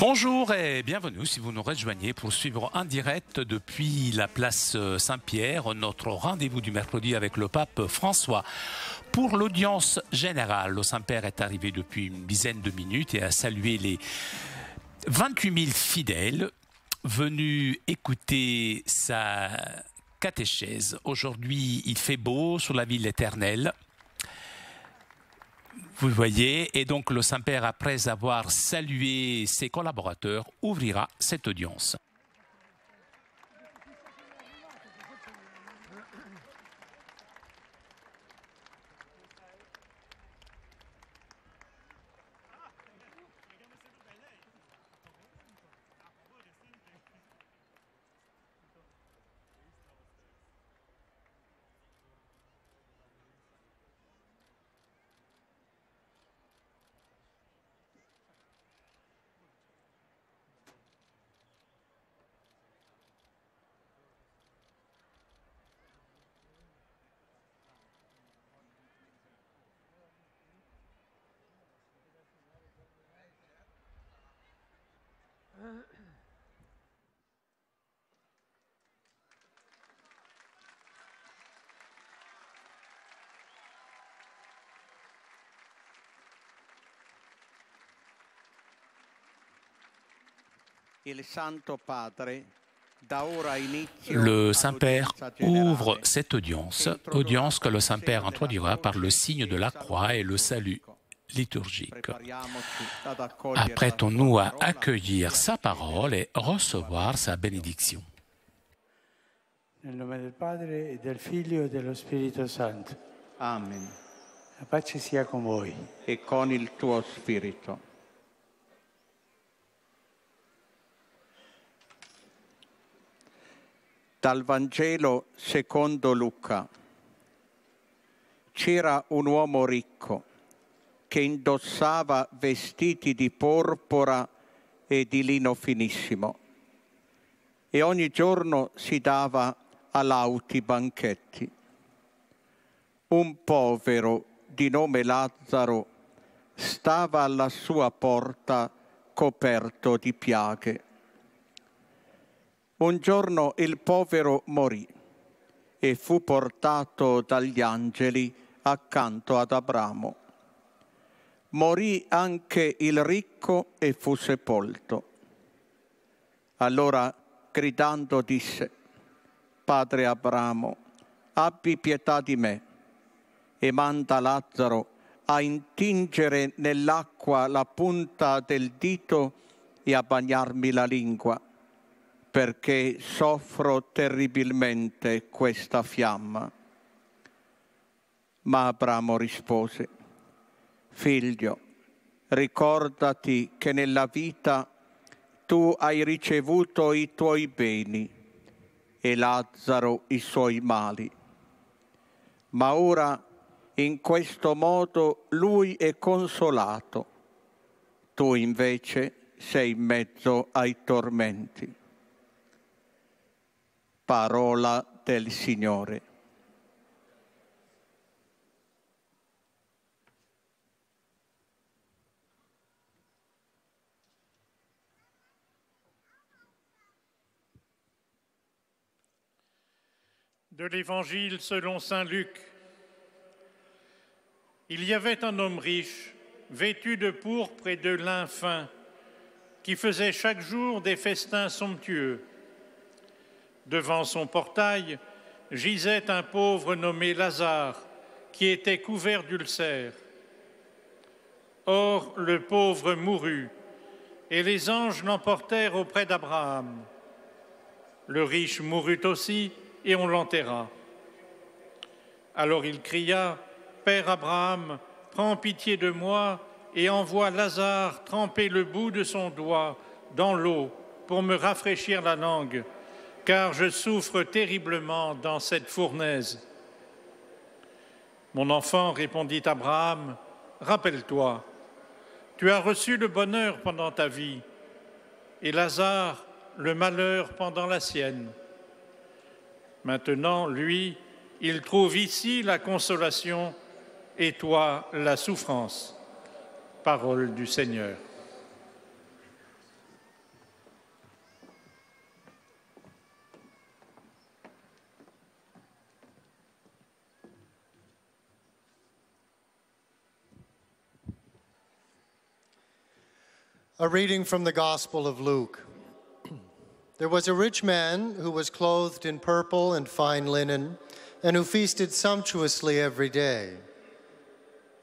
Bonjour et bienvenue si vous nous rejoignez pour suivre en direct depuis la place Saint-Pierre notre rendez-vous du mercredi avec le pape François. Pour l'audience générale, le Saint-Père est arrivé depuis une dizaine de minutes et a salué les 28 000 fidèles venus écouter sa catéchèse. Aujourd'hui, il fait beau sur la ville éternelle. Vous voyez, et donc le Saint-Père, après avoir salué ses collaborateurs, ouvrira cette audience. Le Saint-Père ouvre cette audience que le Saint-Père introduira par le signe de la croix et le salut liturgique. Apprêtons-nous à accueillir sa parole et recevoir sa bénédiction. Nel nome del Padre e del Figlio e dello Spirito Santo. Amen. La pace sia con voi. E con il tuo spirito. Dal Vangelo secondo Luca. C'era un uomo ricco che indossava vestiti di porpora e di lino finissimo e ogni giorno si dava a lauti banchetti. Un povero di nome Lazzaro stava alla sua porta coperto di piaghe. Un giorno il povero morì e fu portato dagli angeli accanto ad Abramo. Morì anche il ricco e fu sepolto. Allora, gridando, disse: Padre Abramo, abbi pietà di me e manda Lazzaro a intingere nell'acqua la punta del dito e a bagnarmi la lingua, perché soffro terribilmente questa fiamma. Ma Abramo rispose: Figlio, ricordati che nella vita tu hai ricevuto i tuoi beni e Lazzaro i suoi mali. Ma ora in questo modo lui è consolato, tu invece sei in mezzo ai tormenti. Parola del Signore. De l'Évangile selon saint Luc. Il y avait un homme riche, vêtu de pourpre et de lin fin, qui faisait chaque jour des festins somptueux. Devant son portail gisait un pauvre nommé Lazare, qui était couvert d'ulcères. Or, le pauvre mourut, et les anges l'emportèrent auprès d'Abraham. Le riche mourut aussi, et on l'enterra. Alors il cria: Père Abraham, prends pitié de moi et envoie Lazare tremper le bout de son doigt dans l'eau pour me rafraîchir la langue, car je souffre terriblement dans cette fournaise. Mon enfant, répondit Abraham, rappelle-toi, tu as reçu le bonheur pendant ta vie, et Lazare le malheur pendant la sienne. Maintenant, lui, il trouve ici la consolation et toi la souffrance. Parole du Seigneur. A reading from the Gospel of Luke. There was a rich man who was clothed in purple and fine linen, and who feasted sumptuously every day.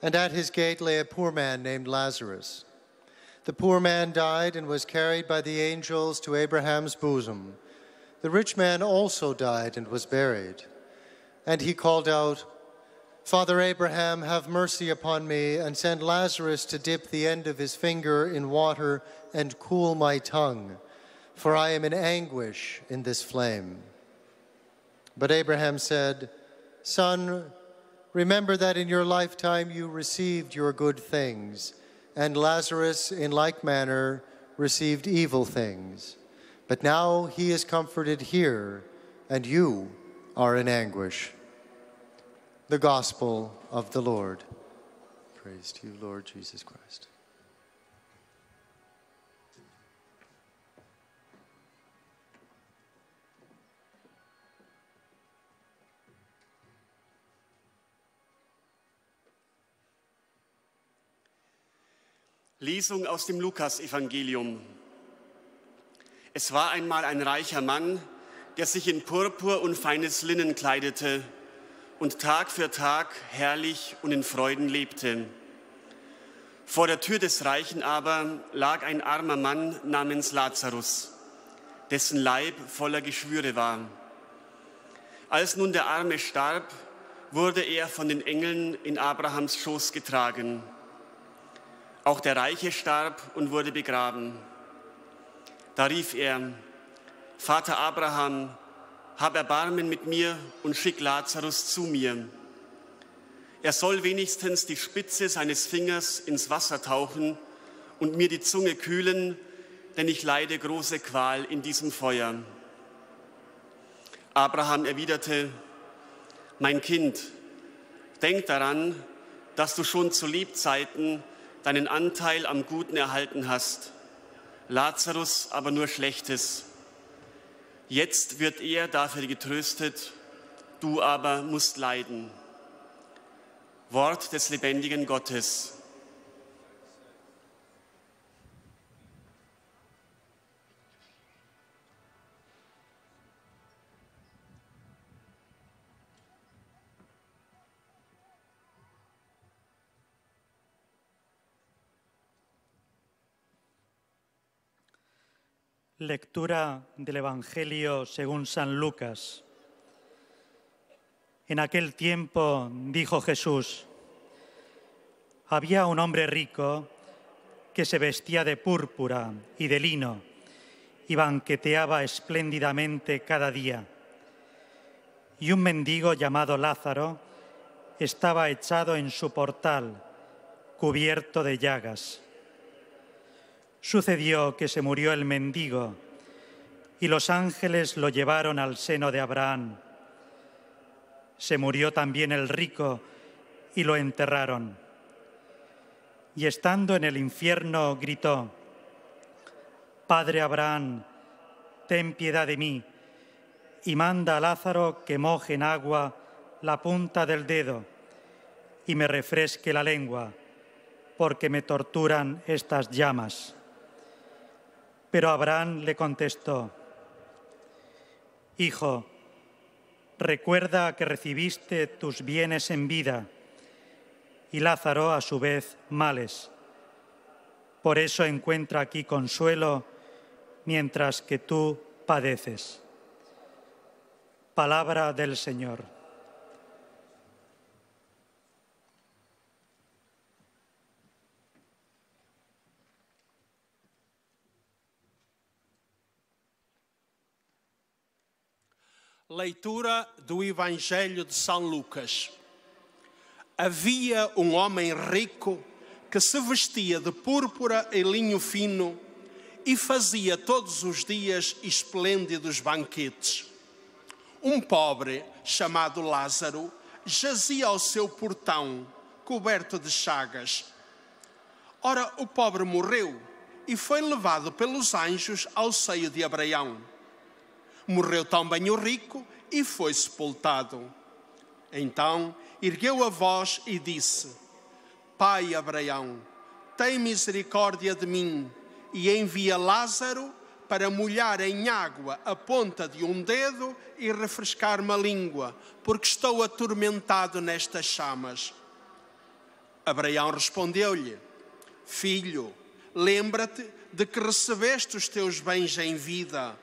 And at his gate lay a poor man named Lazarus. The poor man died and was carried by the angels to Abraham's bosom. The rich man also died and was buried. And he called out, "Father Abraham, have mercy upon me, and send Lazarus to dip the end of his finger in water and cool my tongue, for I am in anguish in this flame." But Abraham said, "Son, remember that in your lifetime you received your good things, and Lazarus in like manner received evil things. But now he is comforted here, and you are in anguish." The Gospel of the Lord. Praise to you, Lord Jesus Christ. Lesung aus dem Lukasevangelium. Es war einmal ein reicher Mann, der sich in Purpur und feines Linnen kleidete und Tag für Tag herrlich und in Freuden lebte. Vor der Tür des Reichen aber lag ein armer Mann namens Lazarus, dessen Leib voller Geschwüre war. Als nun der Arme starb, wurde er von den Engeln in Abrahams Schoß getragen. Auch der Reiche starb und wurde begraben. Da rief er: "Vater Abraham, hab Erbarmen mit mir und schick Lazarus zu mir. Er soll wenigstens die Spitze seines Fingers ins Wasser tauchen und mir die Zunge kühlen, denn ich leide große Qual in diesem Feuer." Abraham erwiderte: "Mein Kind, denk daran, dass du schon zu Lebzeiten deinen Anteil am Guten erhalten hast, Lazarus aber nur Schlechtes. Jetzt wird er dafür getröstet, du aber musst leiden." Wort des lebendigen Gottes. Lectura del Evangelio según San Lucas. En aquel tiempo dijo Jesús: había un hombre rico que se vestía de púrpura y de lino y banqueteaba espléndidamente cada día. Y un mendigo llamado Lázaro estaba echado en su portal, cubierto de llagas. Sucedió que se murió el mendigo y los ángeles lo llevaron al seno de Abraham. Se murió también el rico y lo enterraron. Y estando en el infierno gritó: "Padre Abraham, ten piedad de mí y manda a Lázaro que moje en agua la punta del dedo y me refresque la lengua, porque me torturan estas llamas". Pero Abraham le contestó: "Hijo, recuerda que recibiste tus bienes en vida y Lázaro a su vez males. Por eso encuentra aquí consuelo mientras que tú padeces". Palabra del Señor. Leitura do Evangelho de São Lucas. Havia um homem rico que se vestia de púrpura e linho fino e fazia todos os dias esplêndidos banquetes. Um pobre, chamado Lázaro, jazia ao seu portão, coberto de chagas. Ora, o pobre morreu e foi levado pelos anjos ao seio de Abraão. Morreu também o rico e foi sepultado. Então ergueu a voz e disse: "Pai Abraão, tem misericórdia de mim e envia Lázaro para molhar em água a ponta de um dedo e refrescar-me a língua, porque estou atormentado nestas chamas. Abraão respondeu-lhe: Filho, lembra-te de que recebeste os teus bens em vida,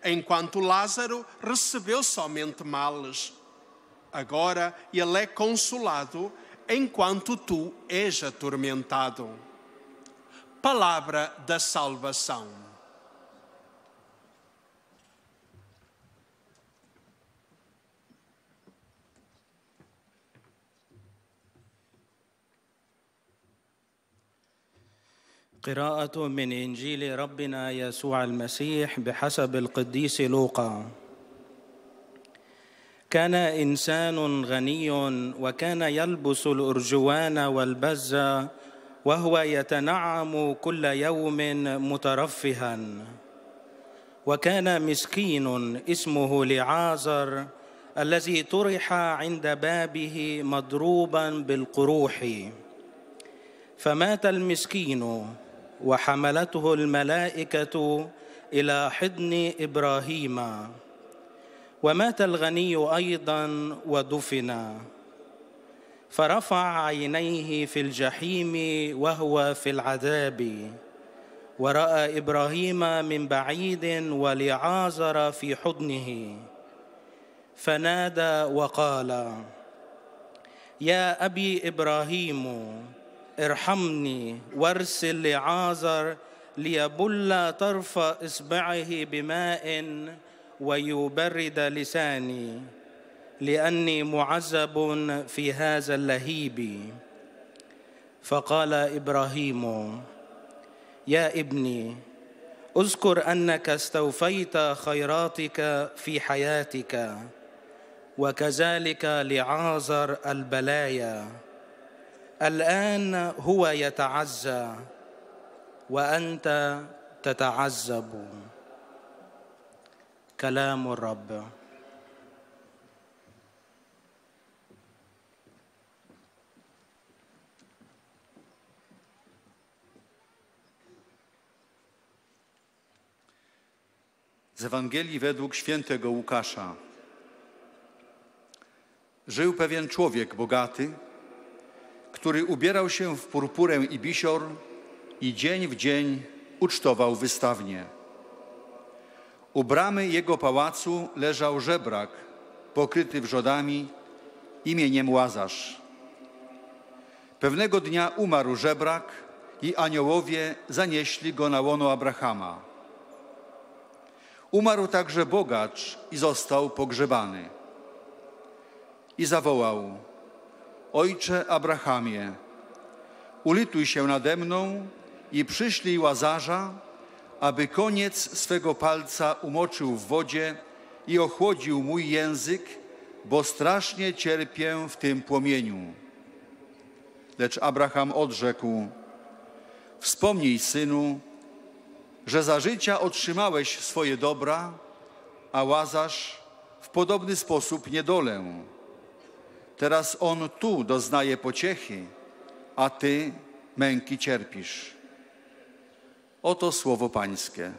enquanto Lázaro recebeu somente males. Agora ele é consolado, enquanto tu és atormentado. Palavra da salvação. قراءة من إنجيل ربنا يسوع المسيح بحسب القديس لوقا. كان إنسان غني وكان يلبس الأرجوان والبز وهو يتنعم كل يوم مترفها. وكان مسكين اسمه لعازر الذي طرح عند بابه مضروبا بالقروح. فمات المسكين وحملته الملائكة إلى حضن إبراهيم. ومات الغني أيضا ودفن. فرفع عينيه في الجحيم وهو في العذاب، ورأى إبراهيم من بعيد ولعازر في حضنه، فنادى وقال: يا أبي إبراهيم ارحمني وارسل لعازر ليبل طرف إصبعه بماء ويبرد لساني، لأني معذب في هذا اللهيب. فقال إبراهيم: يا ابني، اذكر أنك استوفيت خيراتك في حياتك، وكذلك لعازر البلايا. الآن هو يتعزى وأنت تتعذب. كلام الرب. Z Ewangelii według świętego Łukasza. Żył pewien człowiek bogaty, który ubierał się w purpurę i bisior i dzień w dzień ucztował wystawnie. U bramy jego pałacu leżał żebrak pokryty wrzodami imieniem Łazarz. Pewnego dnia umarł żebrak i aniołowie zanieśli go na łono Abrahama. Umarł także bogacz i został pogrzebany. I zawołał: Ojcze Abrahamie, ulituj się nade mną i przyślij Łazarza, aby koniec swego palca umoczył w wodzie i ochłodził mój język, bo strasznie cierpię w tym płomieniu. Lecz Abraham odrzekł: Wspomnij, synu, że za życia otrzymałeś swoje dobra, a Łazarz w podobny sposób niedolę. Teraz on tu doznaje pociechy, a ty męki cierpisz. Oto słowo Pańskie.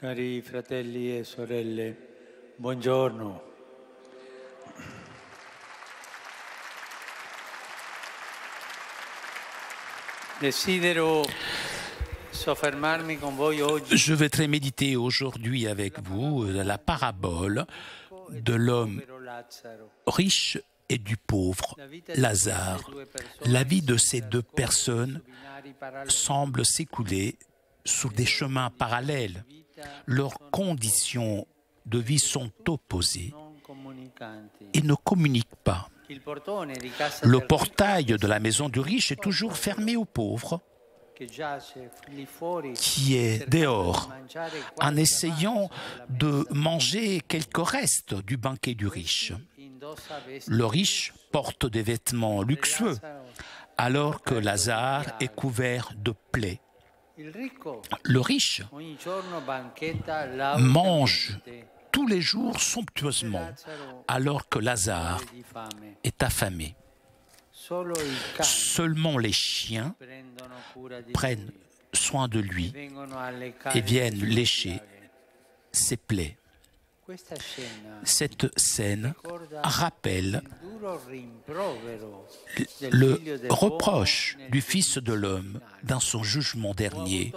Cari fratelli e sorelle, buongiorno. Desidero soffermarmi con voi oggi. Je voudrais méditer aujourd'hui avec vous la parabole de l'homme riche et du pauvre, Lazare. La vie de ces deux personnes semble s'écouler sur des chemins parallèles. Leurs conditions de vie sont opposées et ne communiquent pas. Le portail de la maison du riche est toujours fermé aux pauvres qui est dehors, en essayant de manger quelques restes du banquet du riche. Le riche porte des vêtements luxueux, alors que Lazare est couvert de plaies. Le riche mange tous les jours somptueusement, alors que Lazare est affamé. Seulement les chiens prennent soin de lui et viennent lécher ses plaies. Cette scène rappelle le reproche du Fils de l'homme dans son jugement dernier.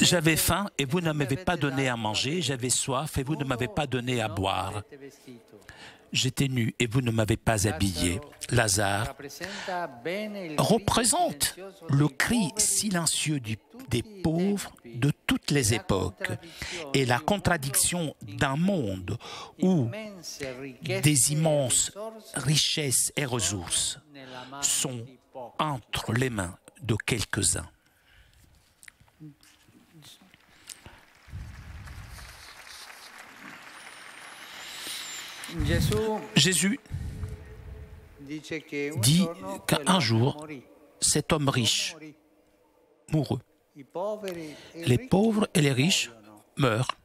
J'avais faim et vous ne m'avez pas donné à manger, j'avais soif et vous ne m'avez pas donné à boire. J'étais nu et vous ne m'avez pas habillé. Lazare représente le cri silencieux des pauvres de toutes les époques et la contradiction d'un monde où des immenses richesses et ressources sont entre les mains de quelques-uns. Jésus dit qu'un jour, cet homme riche mourut. Les pauvres et les riches meurent,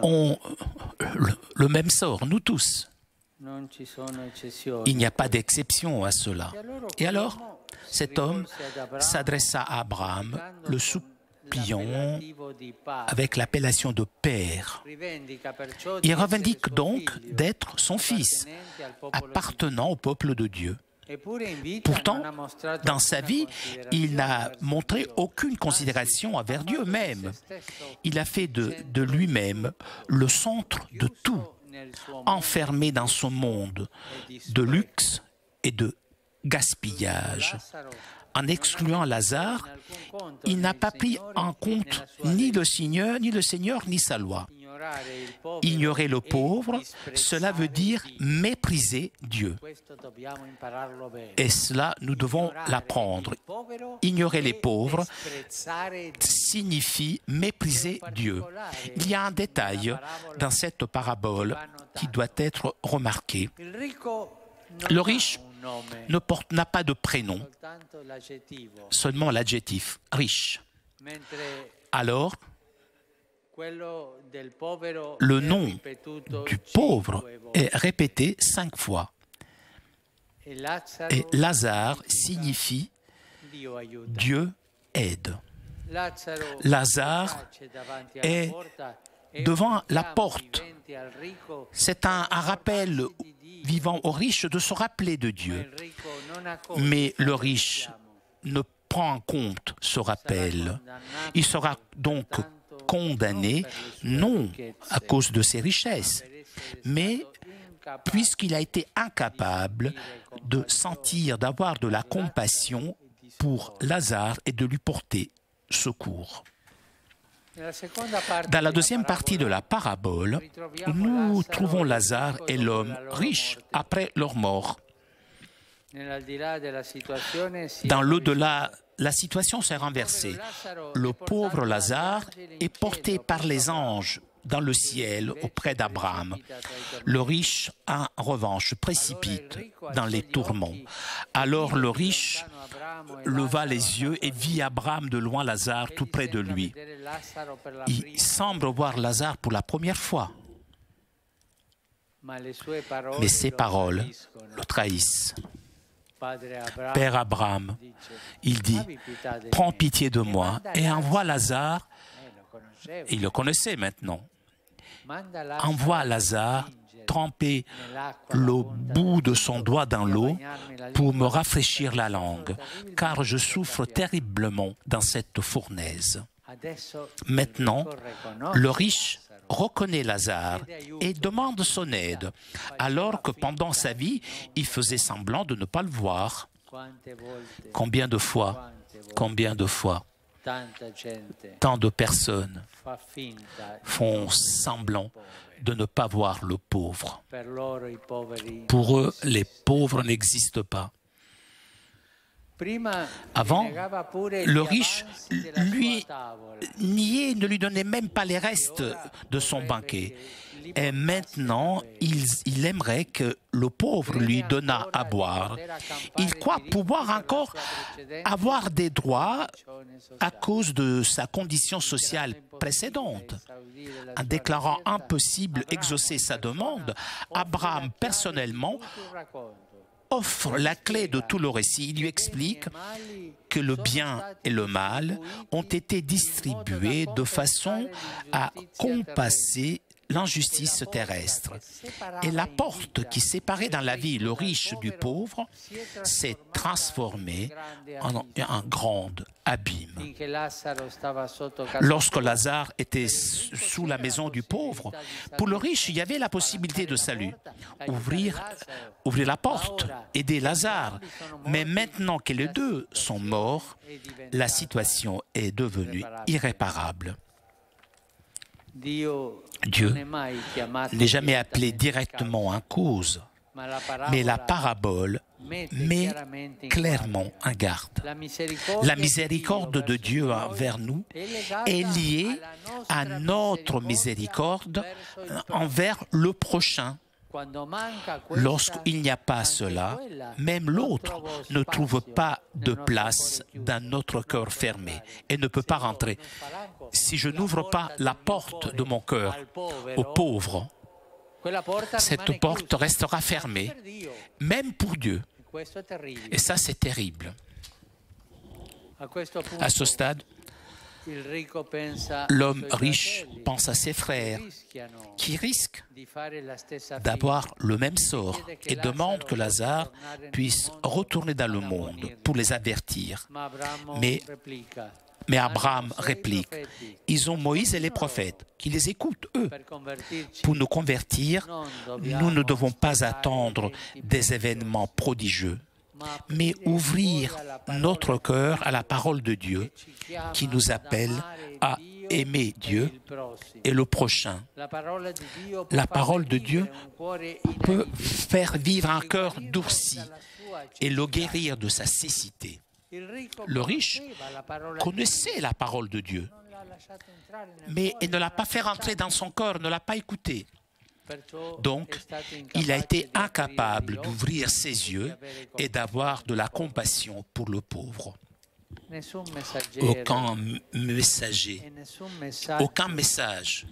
ont le même sort, nous tous. Il n'y a pas d'exception à cela. Et alors, cet homme s'adressa à Abraham, le suppliant avec l'appellation de Père. Il revendique donc d'être son fils, appartenant au peuple de Dieu. Pourtant, dans sa vie, il n'a montré aucune considération envers Dieu même. Il a fait de lui-même le centre de tout, enfermé dans son monde de luxe et de gaspillage. En excluant Lazare, il n'a pas pris en compte ni le Seigneur, ni sa loi. Ignorer le pauvre, cela veut dire mépriser Dieu. Et cela, nous devons l'apprendre. Ignorer les pauvres signifie mépriser Dieu. Il y a un détail dans cette parabole qui doit être remarqué. Le riche n'a pas de prénom, seulement l'adjectif riche. Alors, le nom du pauvre est répété 5 fois. Et Lazare signifie Dieu aide. Lazare est devant la porte. C'est un rappel vivant aux riches de se rappeler de Dieu. Mais le riche ne prend en compte ce rappel. Il sera donc condamné, non à cause de ses richesses, mais puisqu'il a été incapable de sentir, d'avoir de la compassion pour Lazare et de lui porter secours. Dans la deuxième partie de la parabole, nous trouvons Lazare et l'homme riche après leur mort. Dans l'au-delà, la situation s'est renversée. Le pauvre Lazare est porté par les anges dans le ciel auprès d'Abraham. Le riche, en revanche, se précipite dans les tourments. Alors le riche leva les yeux et vit Abraham de loin, Lazare tout près de lui. Il semble voir Lazare pour la première fois. Mais ses paroles le trahissent. Père Abraham, il dit, « Prends pitié de moi et envoie Lazare. » Il le connaissait maintenant. « Envoie Lazare tremper le bout de son doigt dans l'eau pour me rafraîchir la langue, car je souffre terriblement dans cette fournaise. » Maintenant, le riche reconnaît Lazare et demande son aide, alors que pendant sa vie, il faisait semblant de ne pas le voir. Combien de fois, tant de personnes font semblant de ne pas voir le pauvre. Pour eux, les pauvres n'existent pas. Avant, le riche, lui, niait, ne lui donnait même pas les restes de son banquet. Et maintenant, il aimerait que le pauvre lui donnât à boire. Il croit pouvoir encore avoir des droits à cause de sa condition sociale précédente. En déclarant impossible exaucer sa demande, Abraham personnellement offre la clé de tout le récit. Il lui explique que le bien et le mal ont été distribués de façon à compenser l'injustice terrestre. Et la porte qui séparait dans la vie le riche du pauvre s'est transformée en un grand abîme. Lorsque Lazare était sous la maison du pauvre, pour le riche, il y avait la possibilité de salut. Ouvrir la porte, aider Lazare. Mais maintenant que les deux sont morts, la situation est devenue irréparable. Dieu n'est jamais appelé directement en cause, mais la parabole met clairement en garde. La miséricorde de Dieu envers nous est liée à notre miséricorde envers le prochain. Lorsqu'il n'y a pas cela, même l'autre ne trouve pas de place dans notre cœur fermé et ne peut pas rentrer. Si je n'ouvre pas la porte de mon cœur aux pauvres, cette porte restera fermée, même pour Dieu. Et ça, c'est terrible. À ce stade, l'homme riche pense à ses frères qui risquent d'avoir le même sort et demande que Lazare puisse retourner dans le monde pour les avertir. Mais Abraham réplique, ils ont Moïse et les prophètes, qui les écoutent, eux. Pour nous convertir, nous ne devons pas attendre des événements prodigieux, mais ouvrir notre cœur à la parole de Dieu qui nous appelle à aimer Dieu et le prochain. La parole de Dieu peut faire vivre un cœur durci et le guérir de sa cécité. Le riche connaissait la parole de Dieu, mais il ne l'a pas fait rentrer dans son cœur, ne l'a pas écouté. Donc, il a été incapable d'ouvrir ses yeux et d'avoir de la compassion pour le pauvre. Aucun messager, aucun message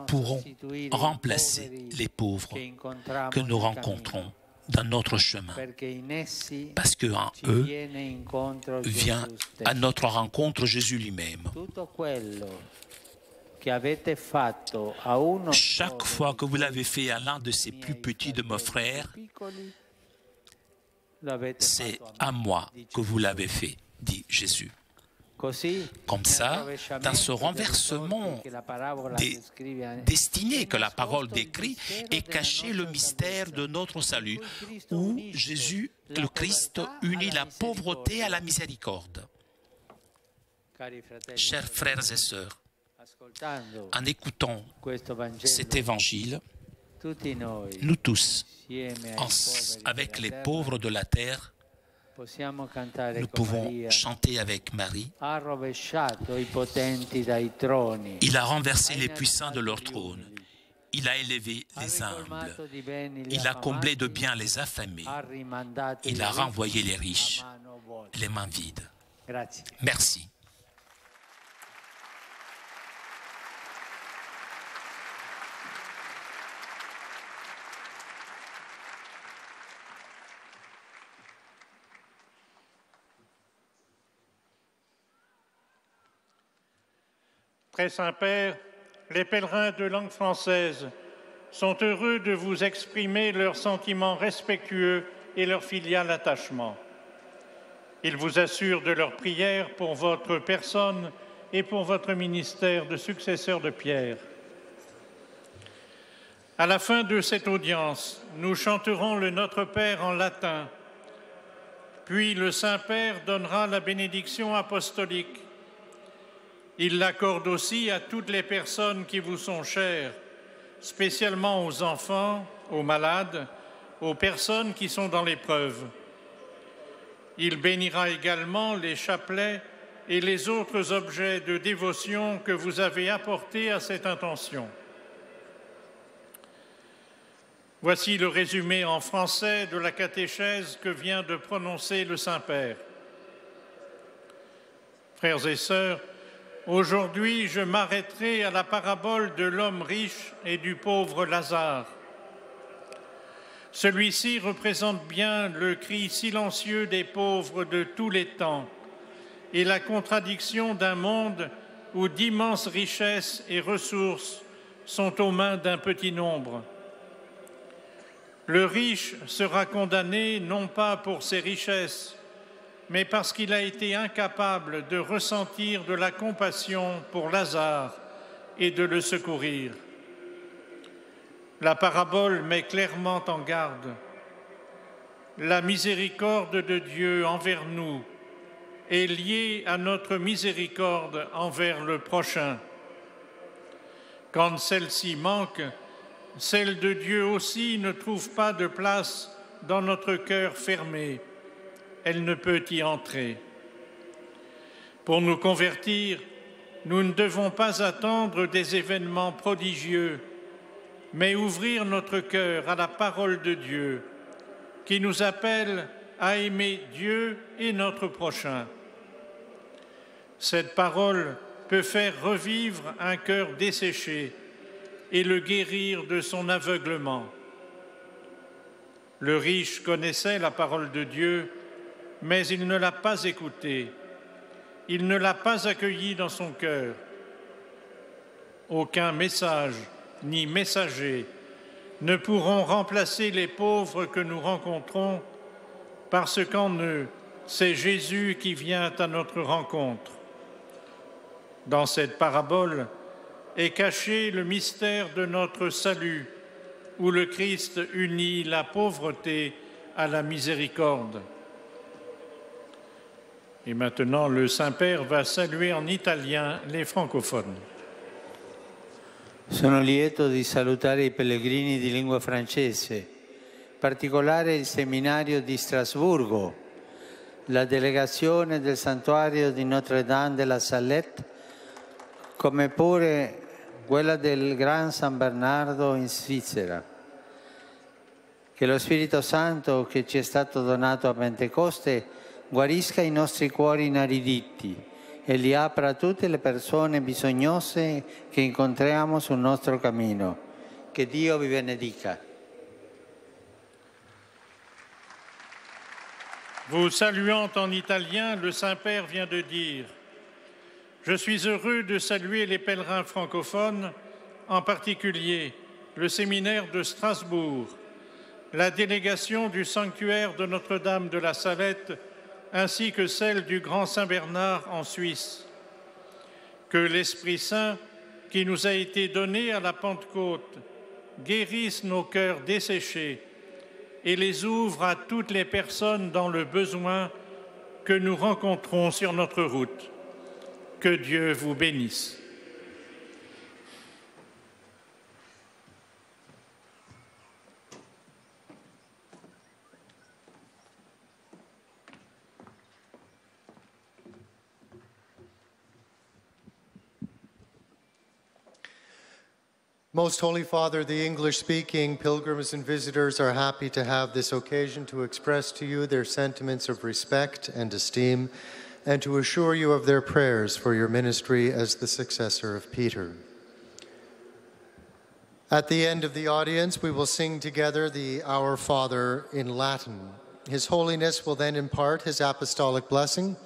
pourront remplacer les pauvres que nous rencontrons dans notre chemin, parce qu'en eux vient à notre rencontre Jésus lui-même. Chaque fois que vous l'avez fait à l'un de ces plus petits de mes frères, c'est à moi que vous l'avez fait, dit Jésus. Comme ça, dans ce renversement destiné que la parole décrit, est caché le mystère de notre salut, où Jésus, le Christ, unit la pauvreté à la miséricorde. Chers frères et sœurs, en écoutant cet évangile, nous tous, avec les pauvres de la terre, nous pouvons chanter avec Marie. Il a renversé les puissants de leur trône. Il a élevé les humbles. Il a comblé de biens les affamés. Il a renvoyé les riches, les mains vides. Merci. Très Saint-Père, les pèlerins de langue française sont heureux de vous exprimer leurs sentiments respectueux et leur filial attachement. Ils vous assurent de leur prière pour votre personne et pour votre ministère de successeur de Pierre. À la fin de cette audience, nous chanterons le Notre Père en latin, puis le Saint-Père donnera la bénédiction apostolique. Il l'accorde aussi à toutes les personnes qui vous sont chères, spécialement aux enfants, aux malades, aux personnes qui sont dans l'épreuve. Il bénira également les chapelets et les autres objets de dévotion que vous avez apportés à cette intention. Voici le résumé en français de la catéchèse que vient de prononcer le Saint-Père. Frères et sœurs, aujourd'hui je m'arrêterai à la parabole de l'homme riche et du pauvre Lazare. Celui-ci représente bien le cri silencieux des pauvres de tous les temps et la contradiction d'un monde où d'immenses richesses et ressources sont aux mains d'un petit nombre. Le riche sera condamné non pas pour ses richesses, mais parce qu'il a été incapable de ressentir de la compassion pour Lazare et de le secourir. La parabole met clairement en garde. La miséricorde de Dieu envers nous est liée à notre miséricorde envers le prochain. Quand celle-ci manque, celle de Dieu aussi ne trouve pas de place dans notre cœur fermé. Elle ne peut y entrer. Pour nous convertir, nous ne devons pas attendre des événements prodigieux, mais ouvrir notre cœur à la parole de Dieu, qui nous appelle à aimer Dieu et notre prochain. Cette parole peut faire revivre un cœur desséché et le guérir de son aveuglement. Le riche connaissait la parole de Dieu, mais il ne l'a pas écoutée. Il ne l'a pas accueillie dans son cœur. Aucun message ni messager ne pourront remplacer les pauvres que nous rencontrons, parce qu'en eux, c'est Jésus qui vient à notre rencontre. Dans cette parabole est caché le mystère de notre salut, où le Christ unit la pauvreté à la miséricorde. Et maintenant, le Saint-Père va saluer en italien les francophones. Sono lieto di salutare i pellegrini di lingua francese, in particolare il seminario di Strasburgo, la delegazione del santuario di Notre-Dame de la Salette, come pure quella del Gran San Bernardo in Svizzera. Che lo Spirito Santo che ci è stato donato a Pentecoste guarisca i nostri cuori inariditi e li apra a tutte le persone bisognose che incontriamo sul nostro cammino. Che Dio vi benedica. Vous saluant en italien, le Saint-Père vient de dire « Je suis heureux de saluer les pèlerins francophones, en particulier le séminaire de Strasbourg, la délégation du sanctuaire de Notre-Dame de la Salette, ainsi que celle du Grand Saint-Bernard en Suisse. Que l'Esprit Saint, qui nous a été donné à la Pentecôte, guérisse nos cœurs desséchés et les ouvre à toutes les personnes dans le besoin que nous rencontrons sur notre route. Que Dieu vous bénisse. Most Holy Father, the English-speaking pilgrims and visitors are happy to have this occasion to express to you their sentiments of respect and esteem, and to assure you of their prayers for your ministry as the successor of Peter. At the end of the audience, we will sing together the Our Father in Latin. His Holiness will then impart his apostolic blessing,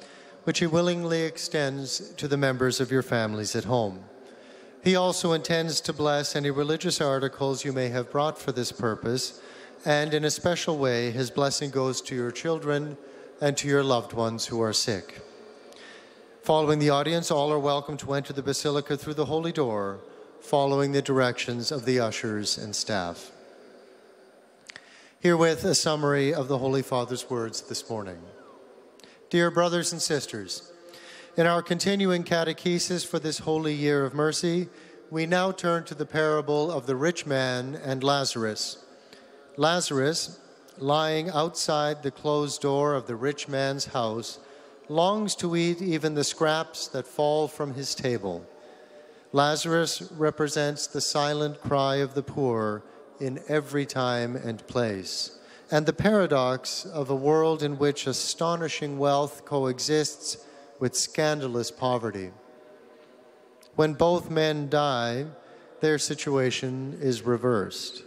which he willingly extends to the members of your families at home. He also intends to bless any religious articles you may have brought for this purpose, and in a special way, his blessing goes to your children and to your loved ones who are sick. Following the audience, all are welcome to enter the Basilica through the Holy Door, following the directions of the ushers and staff. Herewith, a summary of the Holy Father's words this morning. Dear brothers and sisters, in our continuing catechesis for this holy year of mercy, we now turn to the parable of the rich man and Lazarus. Lazarus, lying outside the closed door of the rich man's house, longs to eat even the scraps that fall from his table. Lazarus represents the silent cry of the poor in every time and place, and the paradox of a world in which astonishing wealth coexists with scandalous poverty. When both men die, their situation is reversed.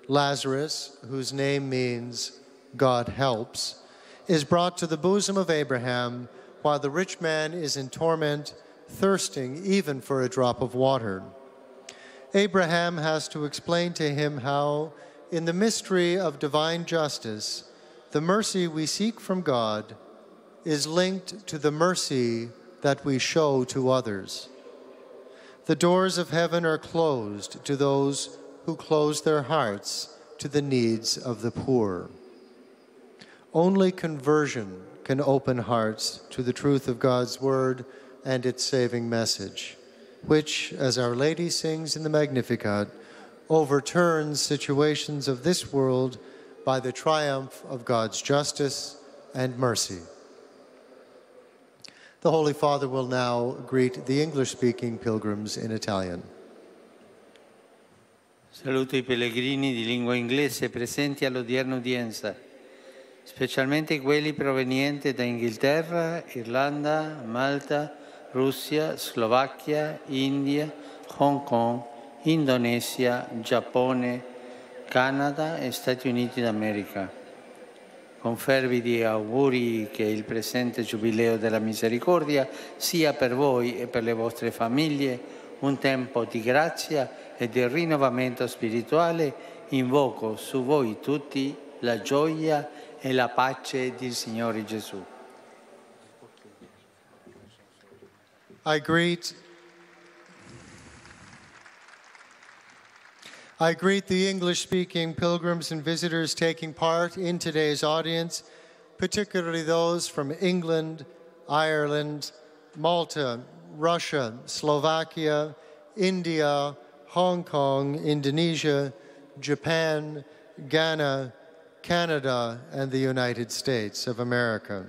Lazarus, whose name means God helps, is brought to the bosom of Abraham, while the rich man is in torment, thirsting even for a drop of water. Abraham has to explain to him how, in the mystery of divine justice, the mercy we seek from God is linked to the mercy that we show to others. The doors of heaven are closed to those who close their hearts to the needs of the poor. Only conversion can open hearts to the truth of God's word and its saving message, which, as Our Lady sings in the Magnificat, overturns situations of this world by the triumph of God's justice and mercy. The Holy Father will now greet the English-speaking pilgrims in Italian. Saluto i pellegrini di lingua inglese presenti all'odierna udienza, specialmente quelli provenienti da Inghilterra, Irlanda, Malta, Russia, Slovacchia, India, Hong Kong, Indonesia, Giappone, Canada e Stati Uniti d'America. Con fervidi auguri che il presente Giubileo della Misericordia sia per voi e per le vostre famiglie un tempo di grazia e di rinnovamento spirituale, invoco su voi tutti la gioia e la pace del Signore Gesù. I greet the English-speaking pilgrims and visitors taking part in today's audience, particularly those from England, Ireland, Malta, Russia, Slovakia, India, Hong Kong, Indonesia, Japan, Ghana, Canada, and the United States of America.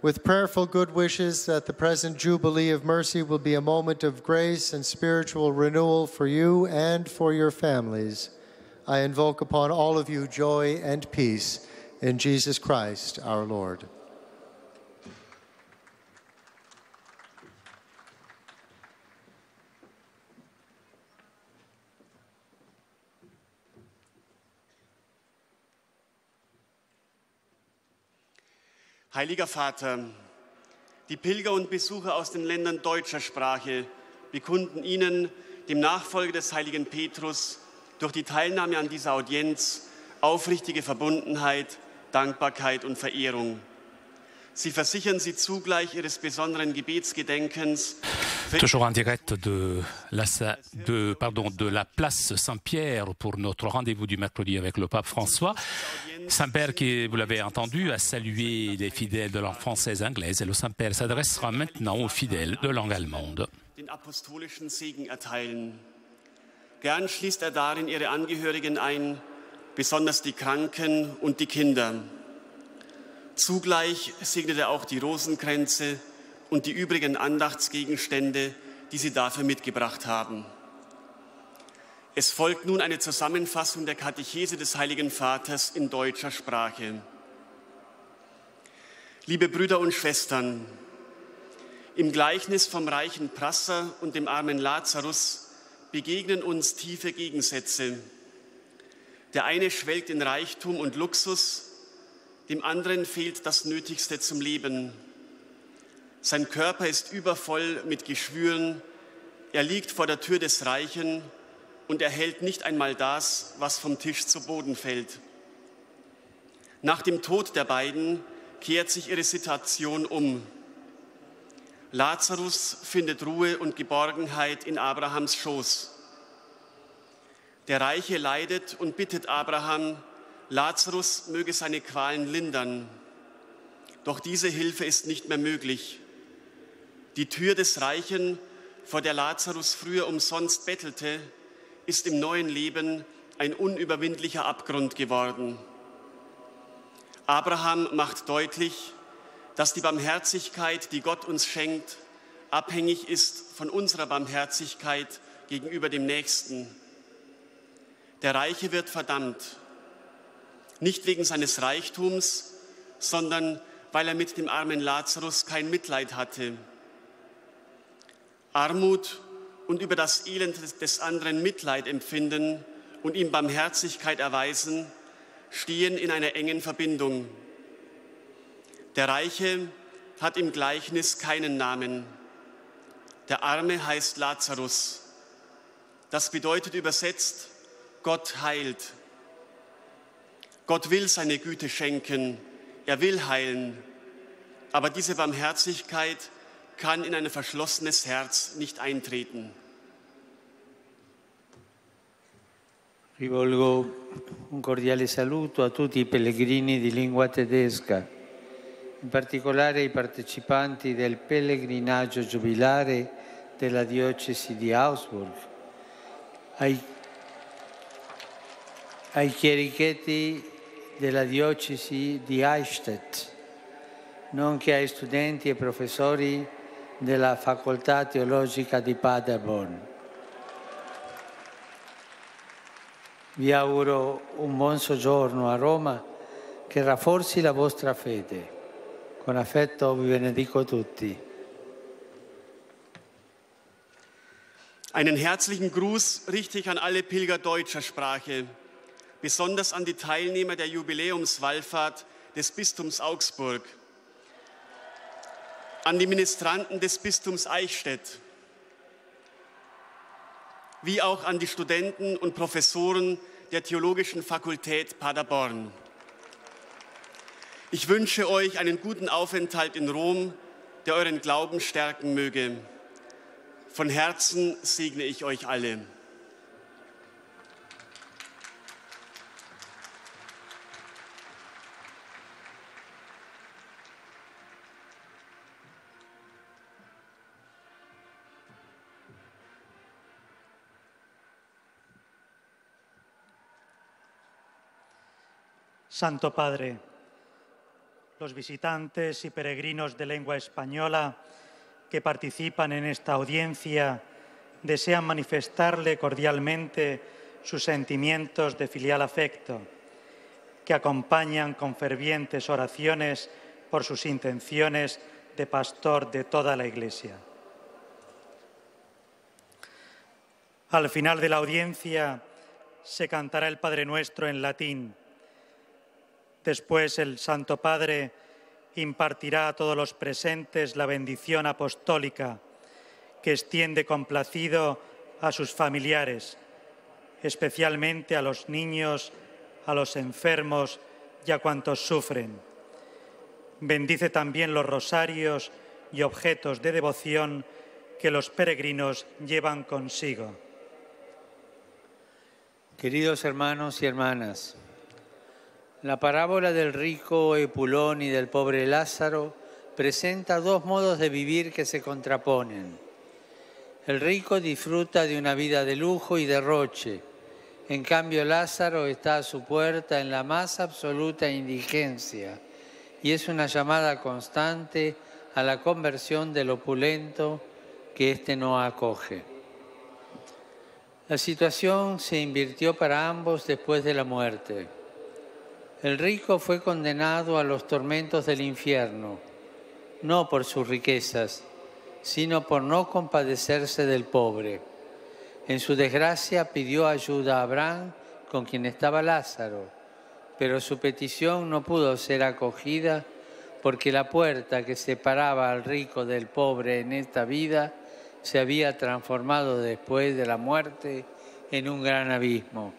With prayerful good wishes that the present Jubilee of Mercy will be a moment of grace and spiritual renewal for you and for your families, I invoke upon all of you joy and peace in Jesus Christ our Lord. Heiliger Vater, die Pilger und Besucher aus den Ländern deutscher Sprache bekunden Ihnen, dem Nachfolger des heiligen Petrus, durch die Teilnahme an dieser Audienz aufrichtige Verbundenheit, Dankbarkeit und Verehrung. Sie versichern Sie zugleich Ihres besonderen Gebetsgedenkens. Toujours en direct de la place Saint-Pierre pour notre rendez-vous du mercredi avec le pape François. Saint-Père, qui, vous l'avez entendu, a salué les fidèles de langue française et anglaise, et le Saint-Père s'adressera maintenant aux fidèles de langue allemande. Den apostolischen Segen erteilen. Gern schließt darin ihre Angehörigen ein, besonders die Kranken und die Kinder. Zugleich segnet auch die Rosenkränze und die übrigen Andachtsgegenstände, die Sie dafür mitgebracht haben. Es folgt nun eine Zusammenfassung der Katechese des Heiligen Vaters in deutscher Sprache. Liebe Brüder und Schwestern, im Gleichnis vom reichen Prasser und dem armen Lazarus begegnen uns tiefe Gegensätze. Der eine schwelgt in Reichtum und Luxus, dem anderen fehlt das Nötigste zum Leben. Sein Körper ist übervoll mit Geschwüren, er liegt vor der Tür des Reichen und erhält nicht einmal das, was vom Tisch zu Boden fällt. Nach dem Tod der beiden kehrt sich ihre Situation um. Lazarus findet Ruhe und Geborgenheit in Abrahams Schoß. Der Reiche leidet und bittet Abraham, Lazarus möge seine Qualen lindern. Doch diese Hilfe ist nicht mehr möglich. Die Tür des Reichen vor der Lazarus früher umsonst bettelte, ist im neuen Leben ein unüberwindlicher Abgrund geworden. Abraham macht deutlich, dass die Barmherzigkeit, die Gott uns schenkt, abhängig ist von unserer Barmherzigkeit gegenüber dem Nächsten. Der Reiche wird verdammt, nicht wegen seines Reichtums, sondern weil er mit dem armen Lazarus kein Mitleid hatte. Armut und über das Elend des anderen Mitleid empfinden und ihm Barmherzigkeit erweisen, stehen in einer engen Verbindung. Der Reiche hat im Gleichnis keinen Namen. Der Arme heißt Lazarus. Das bedeutet übersetzt, Gott heilt. Gott will seine Güte schenken, er will heilen, aber diese Barmherzigkeit kann in ein verschlossenes Herz nicht eintreten. Rivolgo un cordiale saluto a tutti i pellegrini di lingua tedesca, in particolare ai partecipanti del pellegrinaggio giubilare della diocesi di Augsburg, ai chierichetti della diocesi di Eichstätt, nonché ai studenti e professori della facoltà teologica di Paderborn. Vi auguro un buon soggiorno a Roma che rafforzi la vostra fede. Con affetto vi benedico tutti. Einen herzlichen Gruß richte ich an alle Pilger deutscher Sprache, besonders an die Teilnehmer der Jubiläumswallfahrt des Bistums Augsburg, an die Ministranten des Bistums Eichstätt, wie auch an die Studenten und Professoren der Theologischen Fakultät Paderborn. Ich wünsche euch einen guten Aufenthalt in Rom, der euren Glauben stärken möge. Von Herzen segne ich euch alle. Santo Padre, los visitantes y peregrinos de lengua española que participan en esta audiencia desean manifestarle cordialmente sus sentimientos de filial afecto, que acompañan con fervientes oraciones por sus intenciones de pastor de toda la Iglesia. Al final de la audiencia se cantará el Padre Nuestro en latín. Después el Santo Padre impartirá a todos los presentes la bendición apostólica que extiende complacido a sus familiares, especialmente a los niños, a los enfermos y a cuantos sufren. Bendice también los rosarios y objetos de devoción que los peregrinos llevan consigo. Queridos hermanos y hermanas, la parábola del rico Epulón y del pobre Lázaro presenta dos modos de vivir que se contraponen. El rico disfruta de una vida de lujo y derroche. En cambio, Lázaro está a su puerta en la más absoluta indigencia y es una llamada constante a la conversión del opulento que éste no acoge. La situación se invirtió para ambos después de la muerte. El rico fue condenado a los tormentos del infierno, no por sus riquezas, sino por no compadecerse del pobre. En su desgracia pidió ayuda a Abraham, con quien estaba Lázaro, pero su petición no pudo ser acogida porque la puerta que separaba al rico del pobre en esta vida se había transformado después de la muerte en un gran abismo.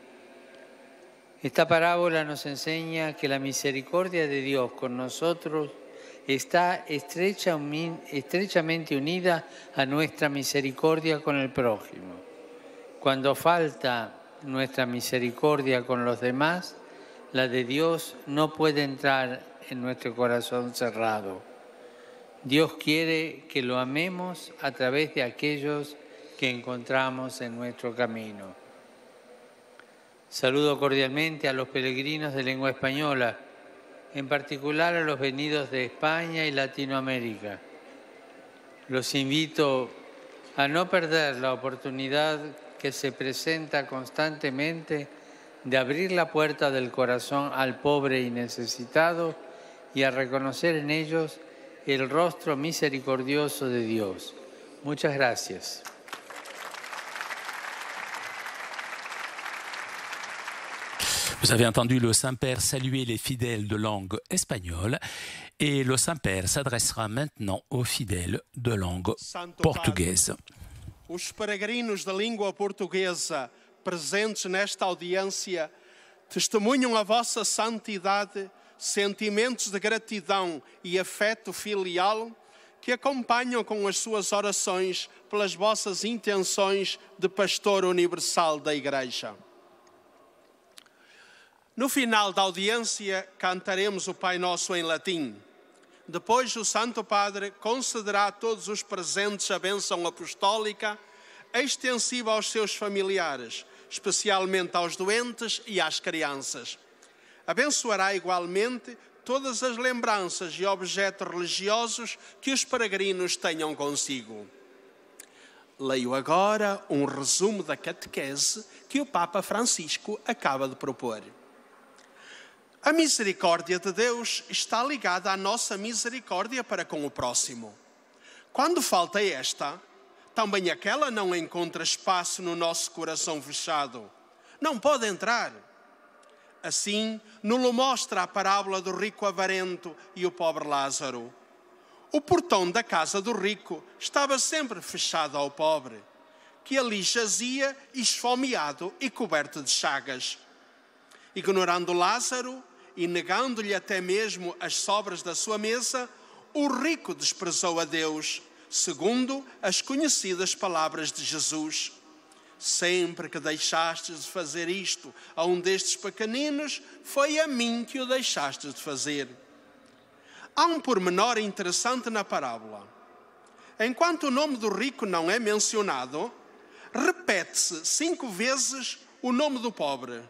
Esta parábola nos enseña que la misericordia de Dios con nosotros está estrechamente unida a nuestra misericordia con el prójimo. Cuando falta nuestra misericordia con los demás, la de Dios no puede entrar en nuestro corazón cerrado. Dios quiere que lo amemos a través de aquellos que encontramos en nuestro camino. Saludo cordialmente a los peregrinos de lengua española, en particular a los venidos de España y Latinoamérica. Los invito a no perder la oportunidad que se presenta constantemente de abrir la puerta del corazón al pobre y necesitado y a reconocer en ellos el rostro misericordioso de Dios. Muchas gracias. Vous avez entendu le Saint-Père saluer les fidèles de langue espagnole et le Saint-Père s'adressera maintenant aux fidèles de langue portugaise. Os peregrinos da língua portuguesa presentes nesta audiência testemunham a vossa santidade, sentimentos de gratidão e afeto filial que acompanham com as suas orações pelas vossas intenções de pastor universal da Igreja. No final da audiência, cantaremos o Pai Nosso em latim. Depois, o Santo Padre concederá a todos os presentes a bênção apostólica, extensiva aos seus familiares, especialmente aos doentes e às crianças. Abençoará igualmente todas as lembranças e objetos religiosos que os peregrinos tenham consigo. Leio agora um resumo da catequese que o Papa Francisco acaba de propor. A misericórdia de Deus está ligada à nossa misericórdia para com o próximo. Quando falta esta, também aquela não encontra espaço no nosso coração fechado. Não pode entrar. Assim, nos mostra a parábola do rico avarento e o pobre Lázaro. O portão da casa do rico estava sempre fechado ao pobre, que ali jazia esfomeado e coberto de chagas. Ignorando Lázaro e negando-lhe até mesmo as sobras da sua mesa, o rico desprezou a Deus, segundo as conhecidas palavras de Jesus. Sempre que deixastes de fazer isto a um destes pequeninos, foi a mim que o deixastes de fazer. Há um pormenor interessante na parábola. Enquanto o nome do rico não é mencionado, repete-se 5 vezes o nome do pobre.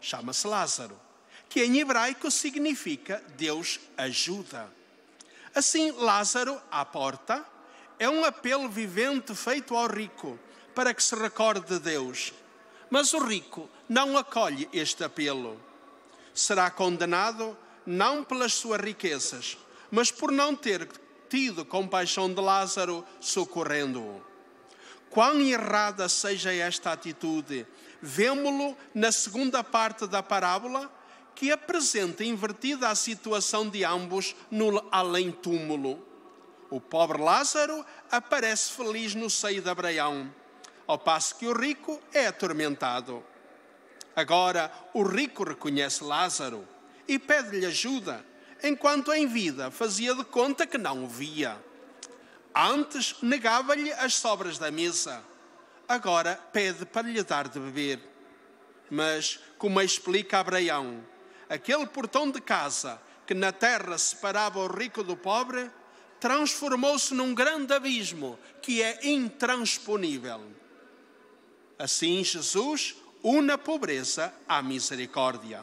Chama-se Lázaro, que em hebraico significa Deus ajuda. Assim, Lázaro, à porta, é um apelo vivente feito ao rico para que se recorde de Deus. Mas o rico não acolhe este apelo. Será condenado não pelas suas riquezas, mas por não ter tido compaixão de Lázaro socorrendo-o. Quão errada seja esta atitude, vemo-lo na segunda parte da parábola, que apresenta invertida a situação de ambos no além-túmulo. O pobre Lázaro aparece feliz no seio de Abraão, ao passo que o rico é atormentado. Agora, o rico reconhece Lázaro e pede-lhe ajuda, enquanto em vida fazia de conta que não o via. Antes negava-lhe as sobras da mesa, agora pede para lhe dar de beber. Mas, como explica Abraão, aquele portão de casa que na terra separava o rico do pobre, transformou-se num grande abismo que é intransponível. Assim, Jesus une a pobreza à misericórdia.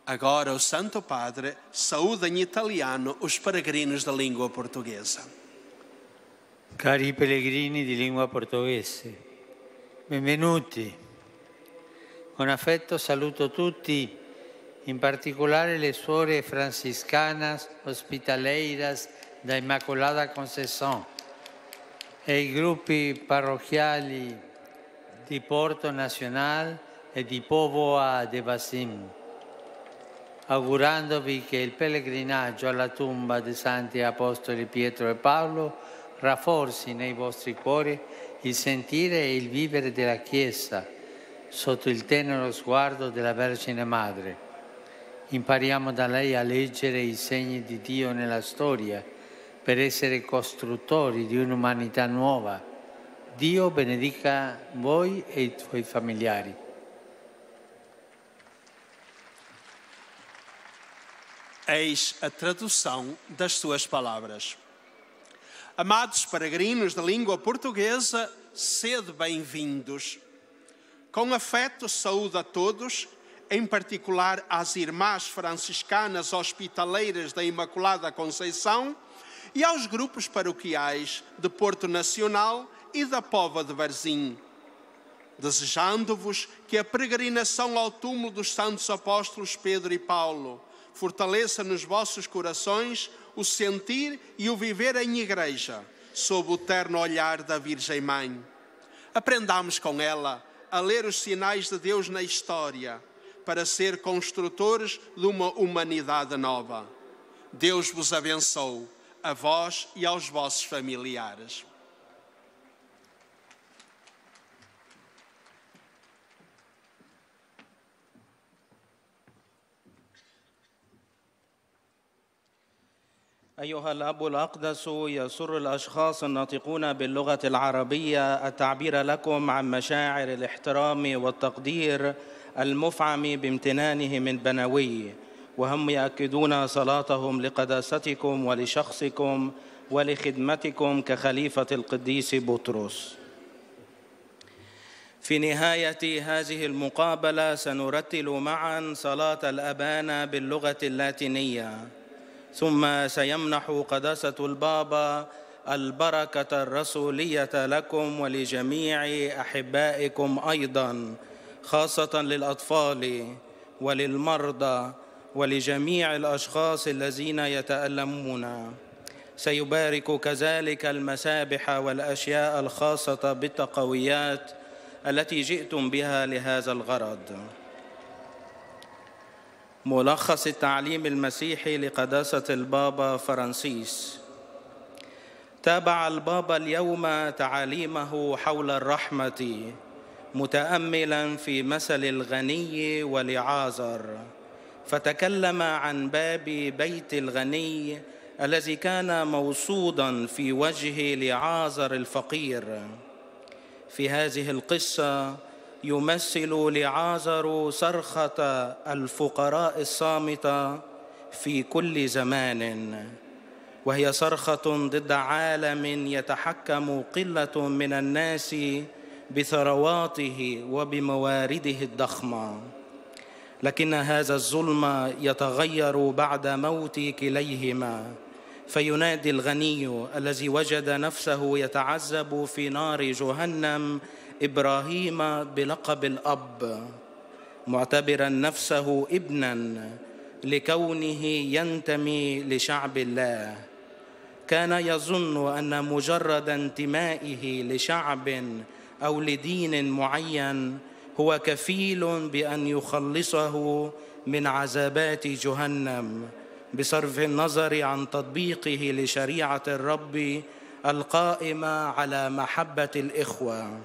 Agora o Santo Padre saúda em italiano os peregrinos da língua portuguesa. Cari pellegrini di lingua portoghese, benvenuti. Con affetto saluto tutti, in particolare le suore franciscanas hospitaleiras da Immacolata Concezione e i gruppi parrocchiali di Porto Nacional e di Póvoa de Varzim, augurandovi che il pellegrinaggio alla tomba dei Santi Apostoli Pietro e Paolo rafforzi nei vostri cuori il sentire e il vivere della Chiesa sotto il tenero sguardo della Vergine Madre. Impariamo da lei a leggere i segni di Dio nella storia per essere costruttori di un'umanità nuova. Dio benedica voi e i tuoi familiari. Eis a tradução das suas palavras. Amados peregrinos de língua portuguesa, sede bem-vindos. Com afeto, saúdo a todos, em particular às irmãs franciscanas hospitaleiras da Imaculada Conceição e aos grupos paroquiais de Porto Nacional e da Póvoa de Varzim, desejando-vos que a peregrinação ao túmulo dos santos apóstolos Pedro e Paulo fortaleça nos vossos corações o sentir e o viver em igreja, sob o terno olhar da Virgem Mãe. Aprendamos com ela a ler os sinais de Deus na história, para ser construtores de uma humanidade nova. Deus vos abençoe, a vós e aos vossos familiares. أيها الأب الأقدس، يسر الأشخاص الناطقون باللغة العربية التعبير لكم عن مشاعر الاحترام والتقدير المفعم بامتنانه من بنوي، وهم يؤكدون صلاتهم لقداستكم ولشخصكم ولخدمتكم كخليفة القديس بطرس. في نهاية هذه المقابلة سنرتل معا صلاة الأبانا باللغة اللاتينية، ثم سيمنح قداسة البابا البركة الرسولية لكم ولجميع أحبائكم أيضاً، خاصة للأطفال وللمرضى ولجميع الأشخاص الذين يتألمون. سيبارك كذلك المسابح والأشياء الخاصة بالتقويات التي جئتم بها لهذا الغرض. ملخص التعليم المسيحي لقداسة البابا فرانسيس. تابع البابا اليوم تعاليمه حول الرحمة، متأملاً في مثل الغني ولعازر، فتكلم عن باب بيت الغني الذي كان موصوداً في وجه لعازر الفقير. في هذه القصة يمثل لعازر صرخة الفقراء الصامتة في كل زمان، وهي صرخة ضد عالم يتحكم قلة من الناس بثرواته وبموارده الضخمة. لكن هذا الظلم يتغير بعد موت كليهما، فينادي الغني الذي وجد نفسه يتعذب في نار جهنم إبراهيم بلقب الأب، معتبرا نفسه ابنا لكونه ينتمي لشعب الله. كان يظن أن مجرد انتمائه لشعب أو لدين معين هو كفيل بأن يخلصه من عذابات جهنم، بصرف النظر عن تطبيقه لشريعة الرب القائمة على محبة الإخوة.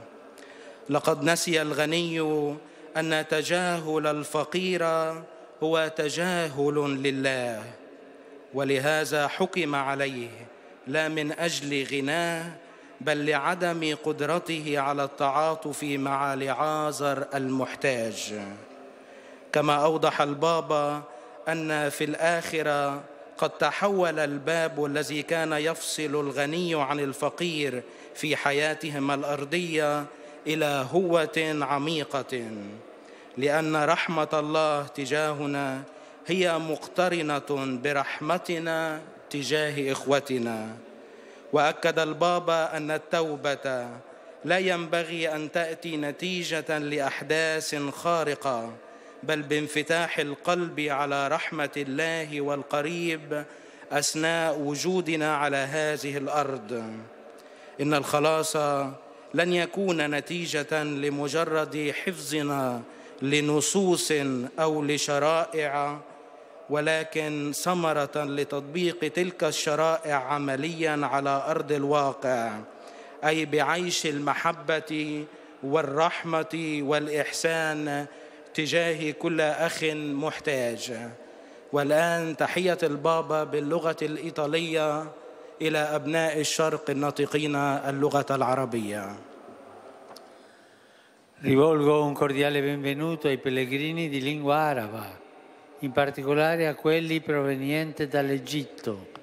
لقد نسي الغني أن تجاهل الفقير هو تجاهل لله، ولهذا حكم عليه لا من أجل غناه بل لعدم قدرته على التعاطف مع لعازر المحتاج. كما أوضح البابا أن في الآخرة قد تحول الباب الذي كان يفصل الغني عن الفقير في حياتهما الأرضية إلى هوة عميقة، لأن رحمة الله تجاهنا هي مقترنة برحمتنا تجاه إخوتنا. وأكد البابا أن التوبة لا ينبغي أن تأتي نتيجة لأحداث خارقة، بل بانفتاح القلب على رحمة الله والقريب أثناء وجودنا على هذه الأرض. إن الخلاص لن يكون نتيجة لمجرد حفظنا لنصوص أو لشرائع، ولكن ثمرة لتطبيق تلك الشرائع عملياً على أرض الواقع، أي بعيش المحبة والرحمة والإحسان تجاه كل أخ محتاج. والآن تحية البابا باللغة الإيطالية إلى أبناء الشرق الناطقين اللغة العربية. Rivolgo un cordiale benvenuto ai pellegrini di lingua araba. in particolare a quelli provenienti dall'Egitto.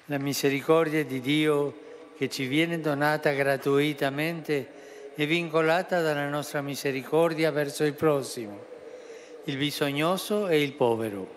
La misericordia di Dio che ci viene donata gratuitamente è vincolata dalla nostra misericordia verso il prossimo, il bisognoso e il povero.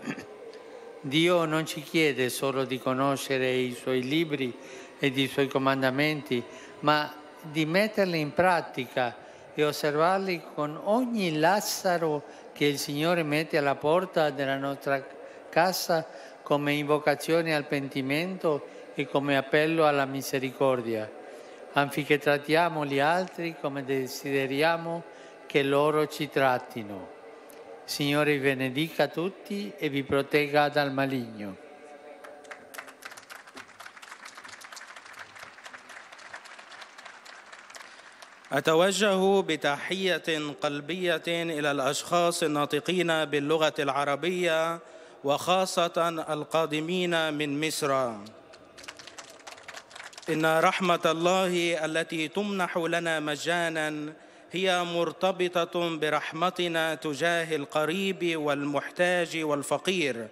Dio non ci chiede solo di conoscere i Suoi libri e i Suoi comandamenti, ma di metterli in pratica e osservarli con ogni Lazzaro che il Signore mette alla porta della nostra casa come invocazione al pentimento e come appello alla misericordia, affinché trattiamo gli altri come desideriamo che loro ci trattino. Signore vi benedica tutti e vi protegga dal maligno. أتوجه بتحية قلبية إلى الأشخاص الناطقين باللغة العربية وخاصة القادمين من مصر. إن رحمة الله التي تمنح لنا مجانا هي مرتبطة برحمتنا تجاه القريب والمحتاج والفقير،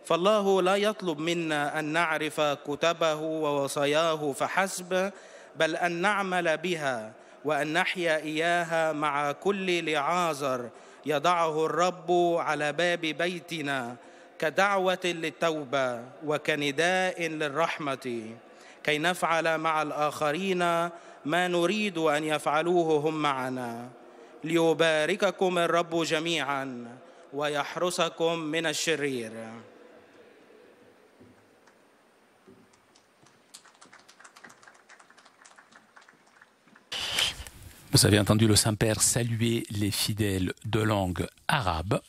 فالله لا يطلب منا أن نعرف كتبه ووصاياه فحسب، بل أن نعمل بها وأن نحيا إياها مع كل لعازر يضعه الرب على باب بيتنا كدعوة للتوبة وكنداء للرحمة، كي نفعل مع الآخرين ما نريد أن يفعلوه هم معنا. ليبارككم الرب جميعا ويحرسكم من الشرير. Vous avez entendu le Saint-Père saluer les fidèles de langue arabe.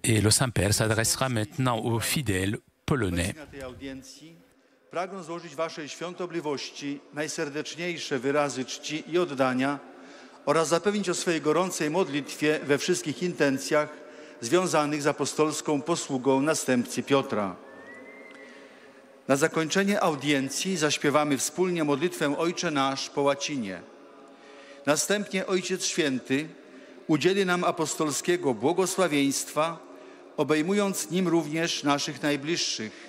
Et le Saint-Père s'adressera maintenant aux fidèles polonais. Pragnę złożyć Waszej świątobliwości najserdeczniejsze wyrazy czci i oddania oraz zapewnić o swojej gorącej modlitwie we wszystkich intencjach związanych z apostolską posługą następcy Piotra. Na zakończenie audiencji zaśpiewamy wspólnie modlitwę Ojcze Nasz po łacinie. Następnie Ojciec Święty udzieli nam apostolskiego błogosławieństwa, obejmując nim również naszych najbliższych,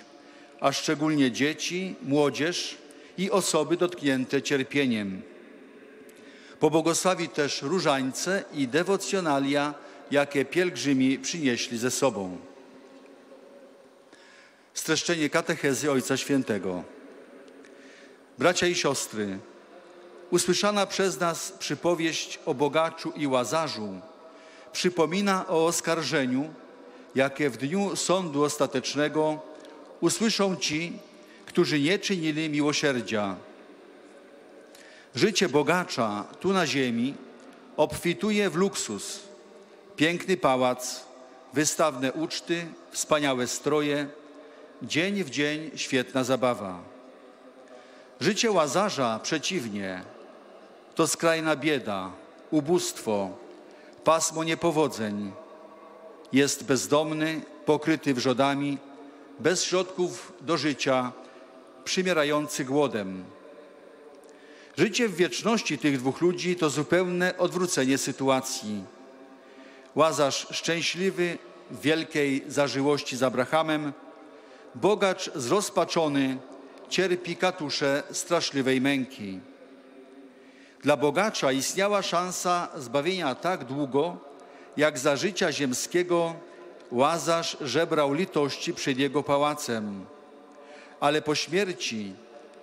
a szczególnie dzieci, młodzież i osoby dotknięte cierpieniem. Pobłogosławi też różańce i dewocjonalia, jakie pielgrzymi przynieśli ze sobą. Streszczenie katechezy Ojca Świętego. Bracia i siostry, usłyszana przez nas przypowieść o bogaczu i łazarzu przypomina o oskarżeniu, jakie w dniu sądu ostatecznego usłyszą ci, którzy nie czynili miłosierdzia. Życie bogacza tu na ziemi obfituje w luksus, piękny pałac, wystawne uczty, wspaniałe stroje, dzień w dzień świetna zabawa. Życie łazarza przeciwnie, to skrajna bieda, ubóstwo, pasmo niepowodzeń. Jest bezdomny, pokryty wrzodami, bez środków do życia, przymierający głodem. Życie w wieczności tych dwóch ludzi to zupełne odwrócenie sytuacji. Łazarz szczęśliwy w wielkiej zażyłości z Abrahamem, bogacz zrozpaczony cierpi katusze straszliwej męki. Dla bogacza istniała szansa zbawienia tak długo, jak za życia ziemskiego Łazarz żebrał litości przed jego pałacem, ale po śmierci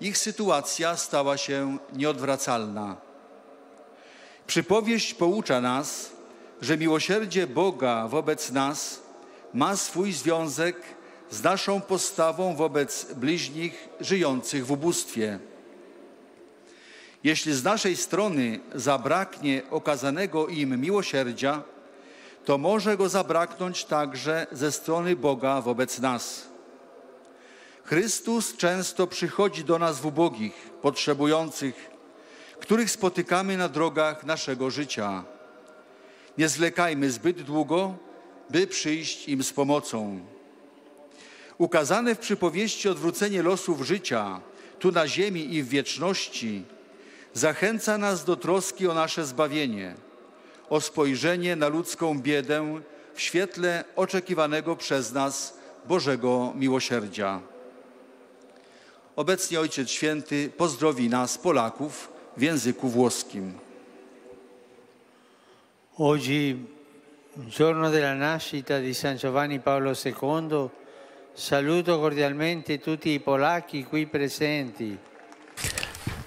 ich sytuacja stała się nieodwracalna. Przypowieść poucza nas, że miłosierdzie Boga wobec nas ma swój związek z naszą postawą wobec bliźnich żyjących w ubóstwie. Jeśli z naszej strony zabraknie okazanego im miłosierdzia, to może go zabraknąć także ze strony Boga wobec nas. Chrystus często przychodzi do nas w ubogich, potrzebujących, których spotykamy na drogach naszego życia. Nie zwlekajmy zbyt długo, by przyjść im z pomocą. Ukazane w przypowieści odwrócenie losów życia, tu na ziemi i w wieczności, zachęca nas do troski o nasze zbawienie, o spojrzenie na ludzką biedę w świetle oczekiwanego przez nas Bożego miłosierdzia. Obecnie Ojciec Święty pozdrowi nas, Polaków, w języku włoskim. Oggi, giorno della nascita di San Giovanni Paolo II, saluto cordialmente tutti i polacchi qui presenti.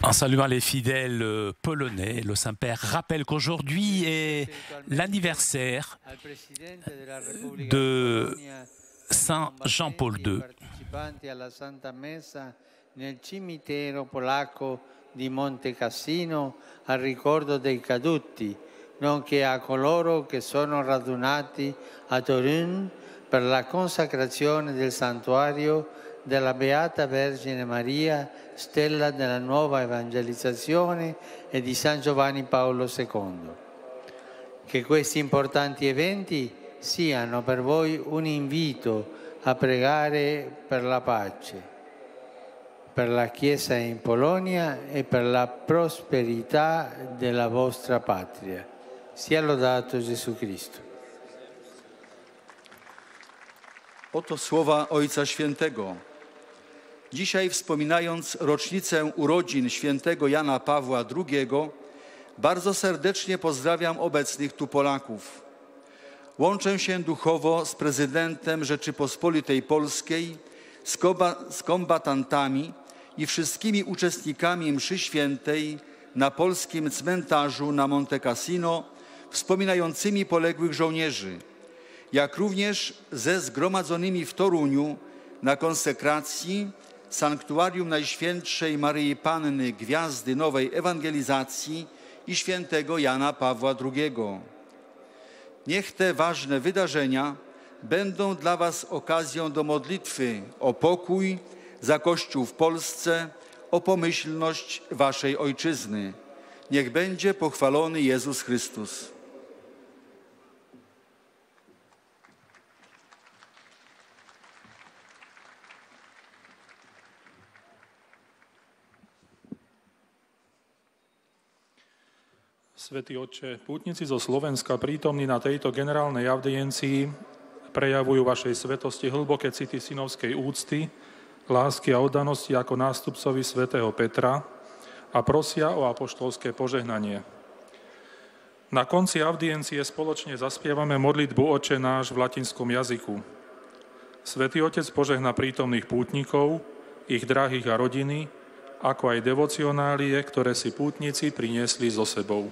En saluant les fidèles polonais, le Saint-Père rappelle qu'aujourd'hui est l'anniversaire de Saint Jean-Paul II. Partecipanti alla Santa Messa nel cimitero polacco di Monte Cassino al ricordo dei caduti, nonché a coloro che sono radunati a Torun per la consacrazione del santuario della Beata Vergine Maria, stella della nuova evangelizzazione, e di San Giovanni Paolo II. Che questi importanti eventi siano per voi un invito a pregare per la pace, per la Chiesa in Polonia e per la prosperità della vostra patria. Sia lodato Gesù Cristo. Oto słowa Ojca Świętego. Dzisiaj, wspominając rocznicę urodzin świętego Jana Pawła II, bardzo serdecznie pozdrawiam obecnych tu Polaków. Łączę się duchowo z prezydentem Rzeczypospolitej Polskiej, z kombatantami i wszystkimi uczestnikami mszy świętej na polskim cmentarzu na Monte Cassino, wspominającymi poległych żołnierzy, jak również ze zgromadzonymi w Toruniu na konsekracji Sanktuarium Najświętszej Maryi Panny Gwiazdy Nowej Ewangelizacji i świętego Jana Pawła II. Niech te ważne wydarzenia będą dla Was okazją do modlitwy o pokój, za Kościół w Polsce, o pomyślność Waszej Ojczyzny. Niech będzie pochwalony Jezus Chrystus. Svätý Otče, pútnici zo Slovenska prítomní na tejto generálnej audiencii prejavujú vašej svetosti hlboké city synovskej úcty, lásky a oddanosti ako nástupcovi svätého Petra a prosia o apoštolské požehnanie. Na konci audiencie spoločne zaspievame modlitbu Otče náš v latinskom jazyku. Svätý Otec požehná prítomných pútnikov, ich drahých a rodiny, ako aj devocionálie, ktoré si pútnici priniesli so sebou.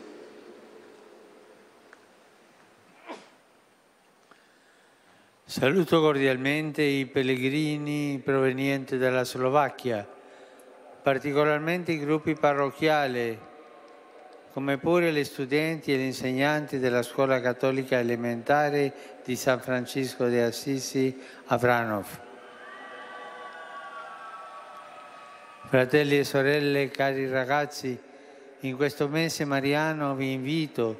Saluto cordialmente i pellegrini provenienti dalla Slovacchia, particolarmente i gruppi parrocchiali, come pure gli studenti e gli insegnanti della scuola cattolica elementare di San Francisco di Assisi a Vranov. Fratelli e sorelle, cari ragazzi, in questo mese mariano vi invito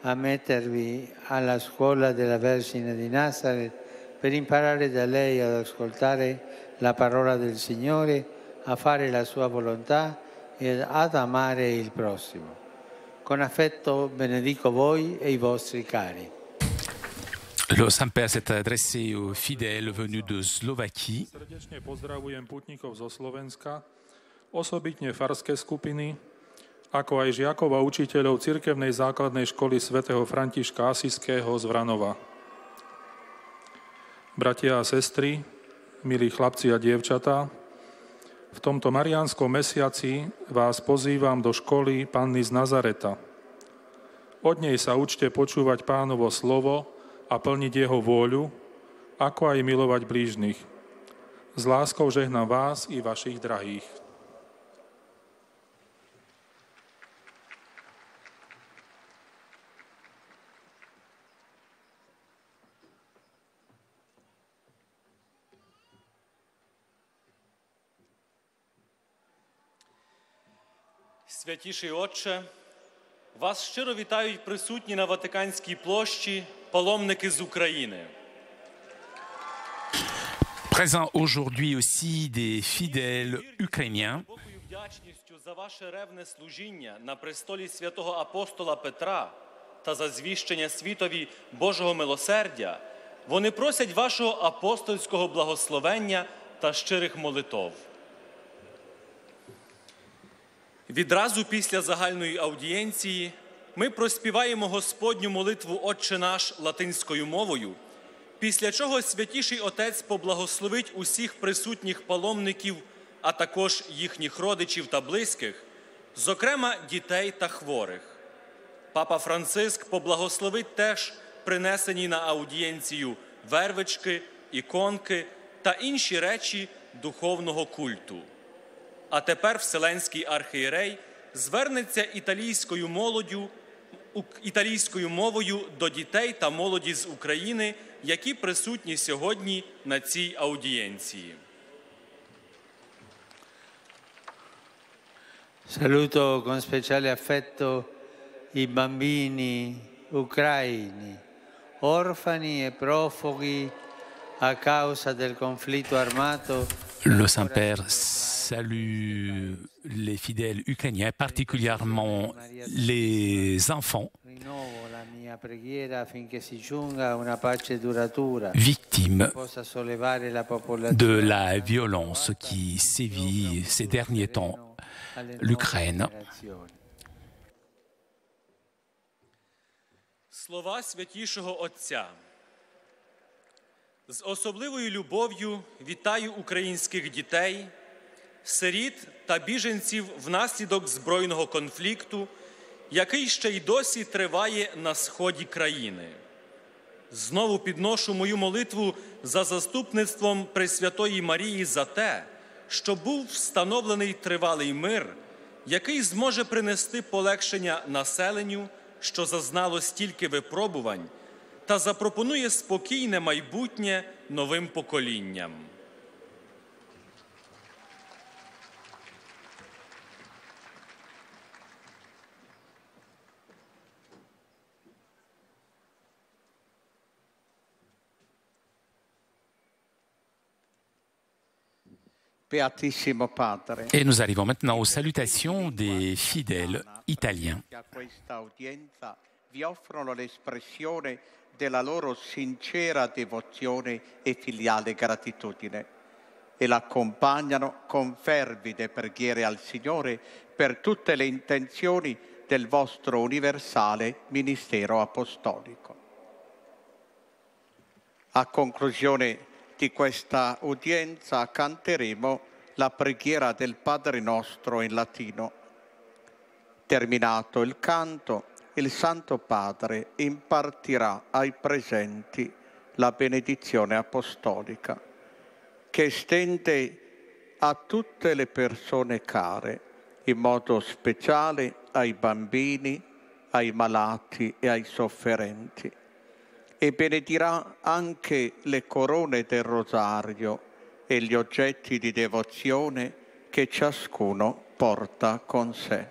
a mettervi alla scuola della Vergine di Nazareth per imparare da lei ad ascoltare la parola del Signore, a fare la sua volontà e ad amare il prossimo. Con affetto benedico voi e i vostri cari. Le Saint-Père s'est adressé aux fidèles venus de Slovaquie. Srdečne pozdravujem pútnikov zo Slovenska, osobitne farské skupiny, ako aj žiakov a učiteľov cirkevnej základnej školy svätého Františka Asiského z Vranova. Bratia a sestry, milí chlapci a dievčatá, v tomto mariánskom mesiaci vás pozývam do školy Panny z Nazareta. Od nej sa učte počúvať Pánovo slovo a plniť jeho vôľu, ako aj milovať blížnych. S láskou žehnám vás i vašich drahých. Святіший Отче, вас щиро вітають присутні на Ватиканській площі паломники з України. Présents aujourd'hui aussi des fidèles ukrainiens. вдячністю за ваше ревне служіння на престолі святого апостола Петра та за звіщення світові Божого милосердя, вони просять вашого апостольського благословення та щирих молитов. Відразу після загальної аудієнції ми проспіваємо Господню молитву «Отче наш» латинською мовою, після чого Святіший Отець поблагословить усіх присутніх паломників, а також їхніх родичів та близьких, зокрема дітей та хворих. Папа Франциск поблагословить теж принесені на аудієнцію вервички, іконки та інші речі духовного культу. А тепер Вселенський архієрей звернеться італійською мовою до дітей та молоді з України, які присутні сьогодні на цій аудієнції. Saluto con speciale affetto i bambini ucraini, orfani e profughi a causa del conflitto armato. Le Saint-Père salue les fidèles ukrainiens, particulièrement les enfants victimes de la violence qui sévit ces derniers temps, l'Ukraine. Слова Святішого Отця. З особливою любов'ю вітаю українських дітей, сиріт та біженців внаслідок збройного конфлікту, який ще й досі триває на сході країни. Знову підношу мою молитву за заступництвом Пресвятої Марії за те, щоб був встановлений тривалий мир, який зможе принести полегшення населенню, що зазнало стільки випробувань, та запропонує спокійне майбутнє новим поколінням. Beatissimo Padre. Et nous arrivons maintenant aux salutations des fidèles italiens. A questa udienza vi offrono l'espressione della loro sincera devozione e filiale gratitudine e l'accompagnano con fervide preghiere al Signore per tutte le intenzioni del vostro universale ministero apostolico. A conclusione di questa udienza canteremo la preghiera del Padre Nostro in latino. Terminato il canto, il Santo Padre impartirà ai presenti la benedizione apostolica, che estende a tutte le persone care, in modo speciale ai bambini, ai malati e ai sofferenti, e benedirà anche le corone del rosario e gli oggetti di devozione che ciascuno porta con sé.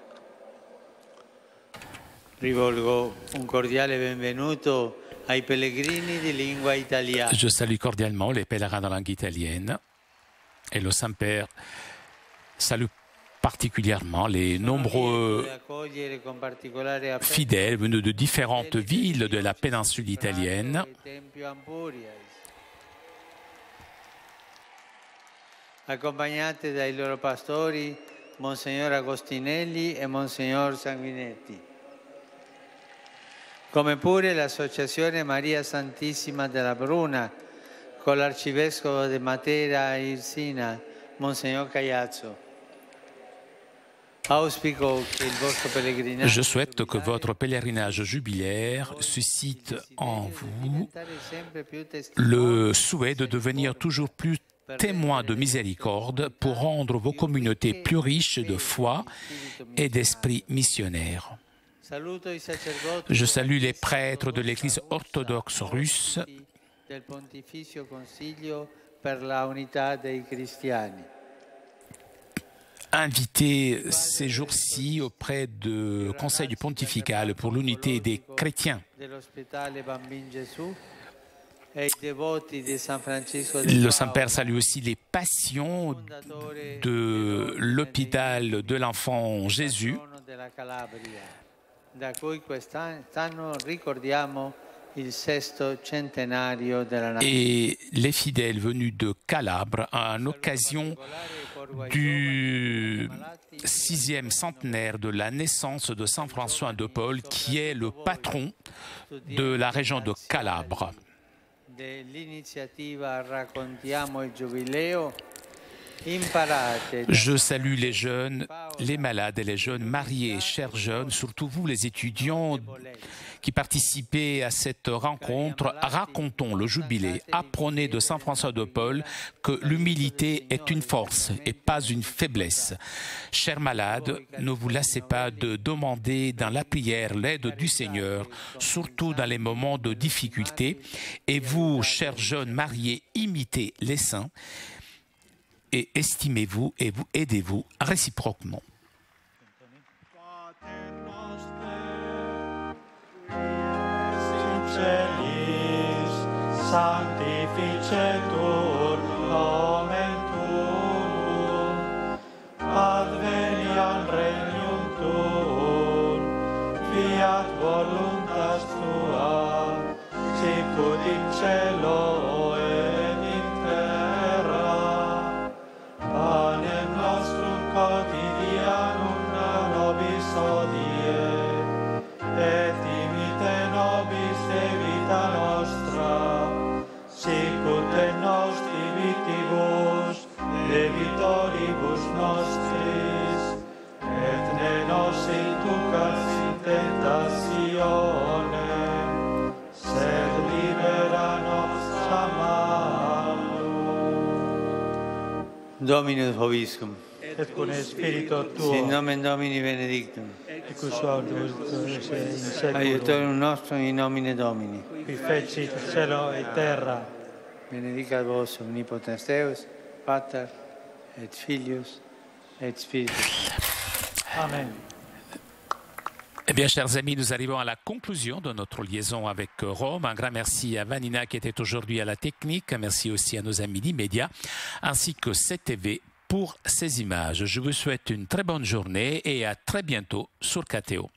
Rivolgo un cordiale benvenuto ai pellegrini di lingua italiana. Je salue cordialement les pèlerins de langue italienne et le Saint-Père salue particulièrement les nombreux fidèles venus de différentes villes de la péninsule italienne. Accompagnate dai loro pastori, Monsignor Agostinelli e Monsignor Sanguinetti, come pure l'Associazione Maria Santissima della Bruna, con l'Arcivescovo di Matera e Irsina, Monsignor Cagliazzo. Je souhaite que votre pèlerinage jubilaire suscite en vous le souhait de devenir toujours plus témoin de miséricorde pour rendre vos communautés plus riches de foi et d'esprit missionnaire. Je salue les prêtres de l'Église orthodoxe russe invités ces jours-ci auprès du Conseil du pontifical pour l'unité des chrétiens. Le Saint-Père salue aussi les patients de l'hôpital de l'enfant Jésus. Et les fidèles venus de Calabre en occasion du 6e centenaire de la naissance de Saint François de Paule, qui est le patron de la région de Calabre. Je salue les jeunes, les malades et les jeunes mariés, chers jeunes, surtout vous les étudiants qui participez à cette rencontre. Racontons le jubilé, apprenez de Saint François de Paule que l'humilité est une force et pas une faiblesse. Chers malades, ne vous lassez pas de demander dans la prière l'aide du Seigneur, surtout dans les moments de difficulté. Et vous, chers jeunes mariés, imitez les saints et estimez-vous et vous aidez-vous réciproquement. Sanctificetur nomen tuum, adveniat regnum tuum, fiat voluntas tua, sicut in cielo et in terra. Panem nostrum quotidianum da nobis hodie, et dimite nobis debita nostra, sicut et nos divitibus debitoribus nostris, et ne nos inducas in tentatione, sed libera nos a malo. Dominus vobiscum. Et cum spiritu tuo. Sin nomen Domini benedictum. Et cus ordus in seculum. Aiutorium nostrum in nomine Domini. Qui fecit cielo et terra. Benedicat vos omnipotens Deus, Pater et Filius et Spiritus. Amen. Eh bien, chers amis, nous arrivons à la conclusion de notre liaison avec Rome. Un grand merci à Vanina qui était aujourd'hui à la technique. Merci aussi à nos amis d'Immédiat, ainsi que CTV pour ces images. Je vous souhaite une très bonne journée et à très bientôt sur KTO.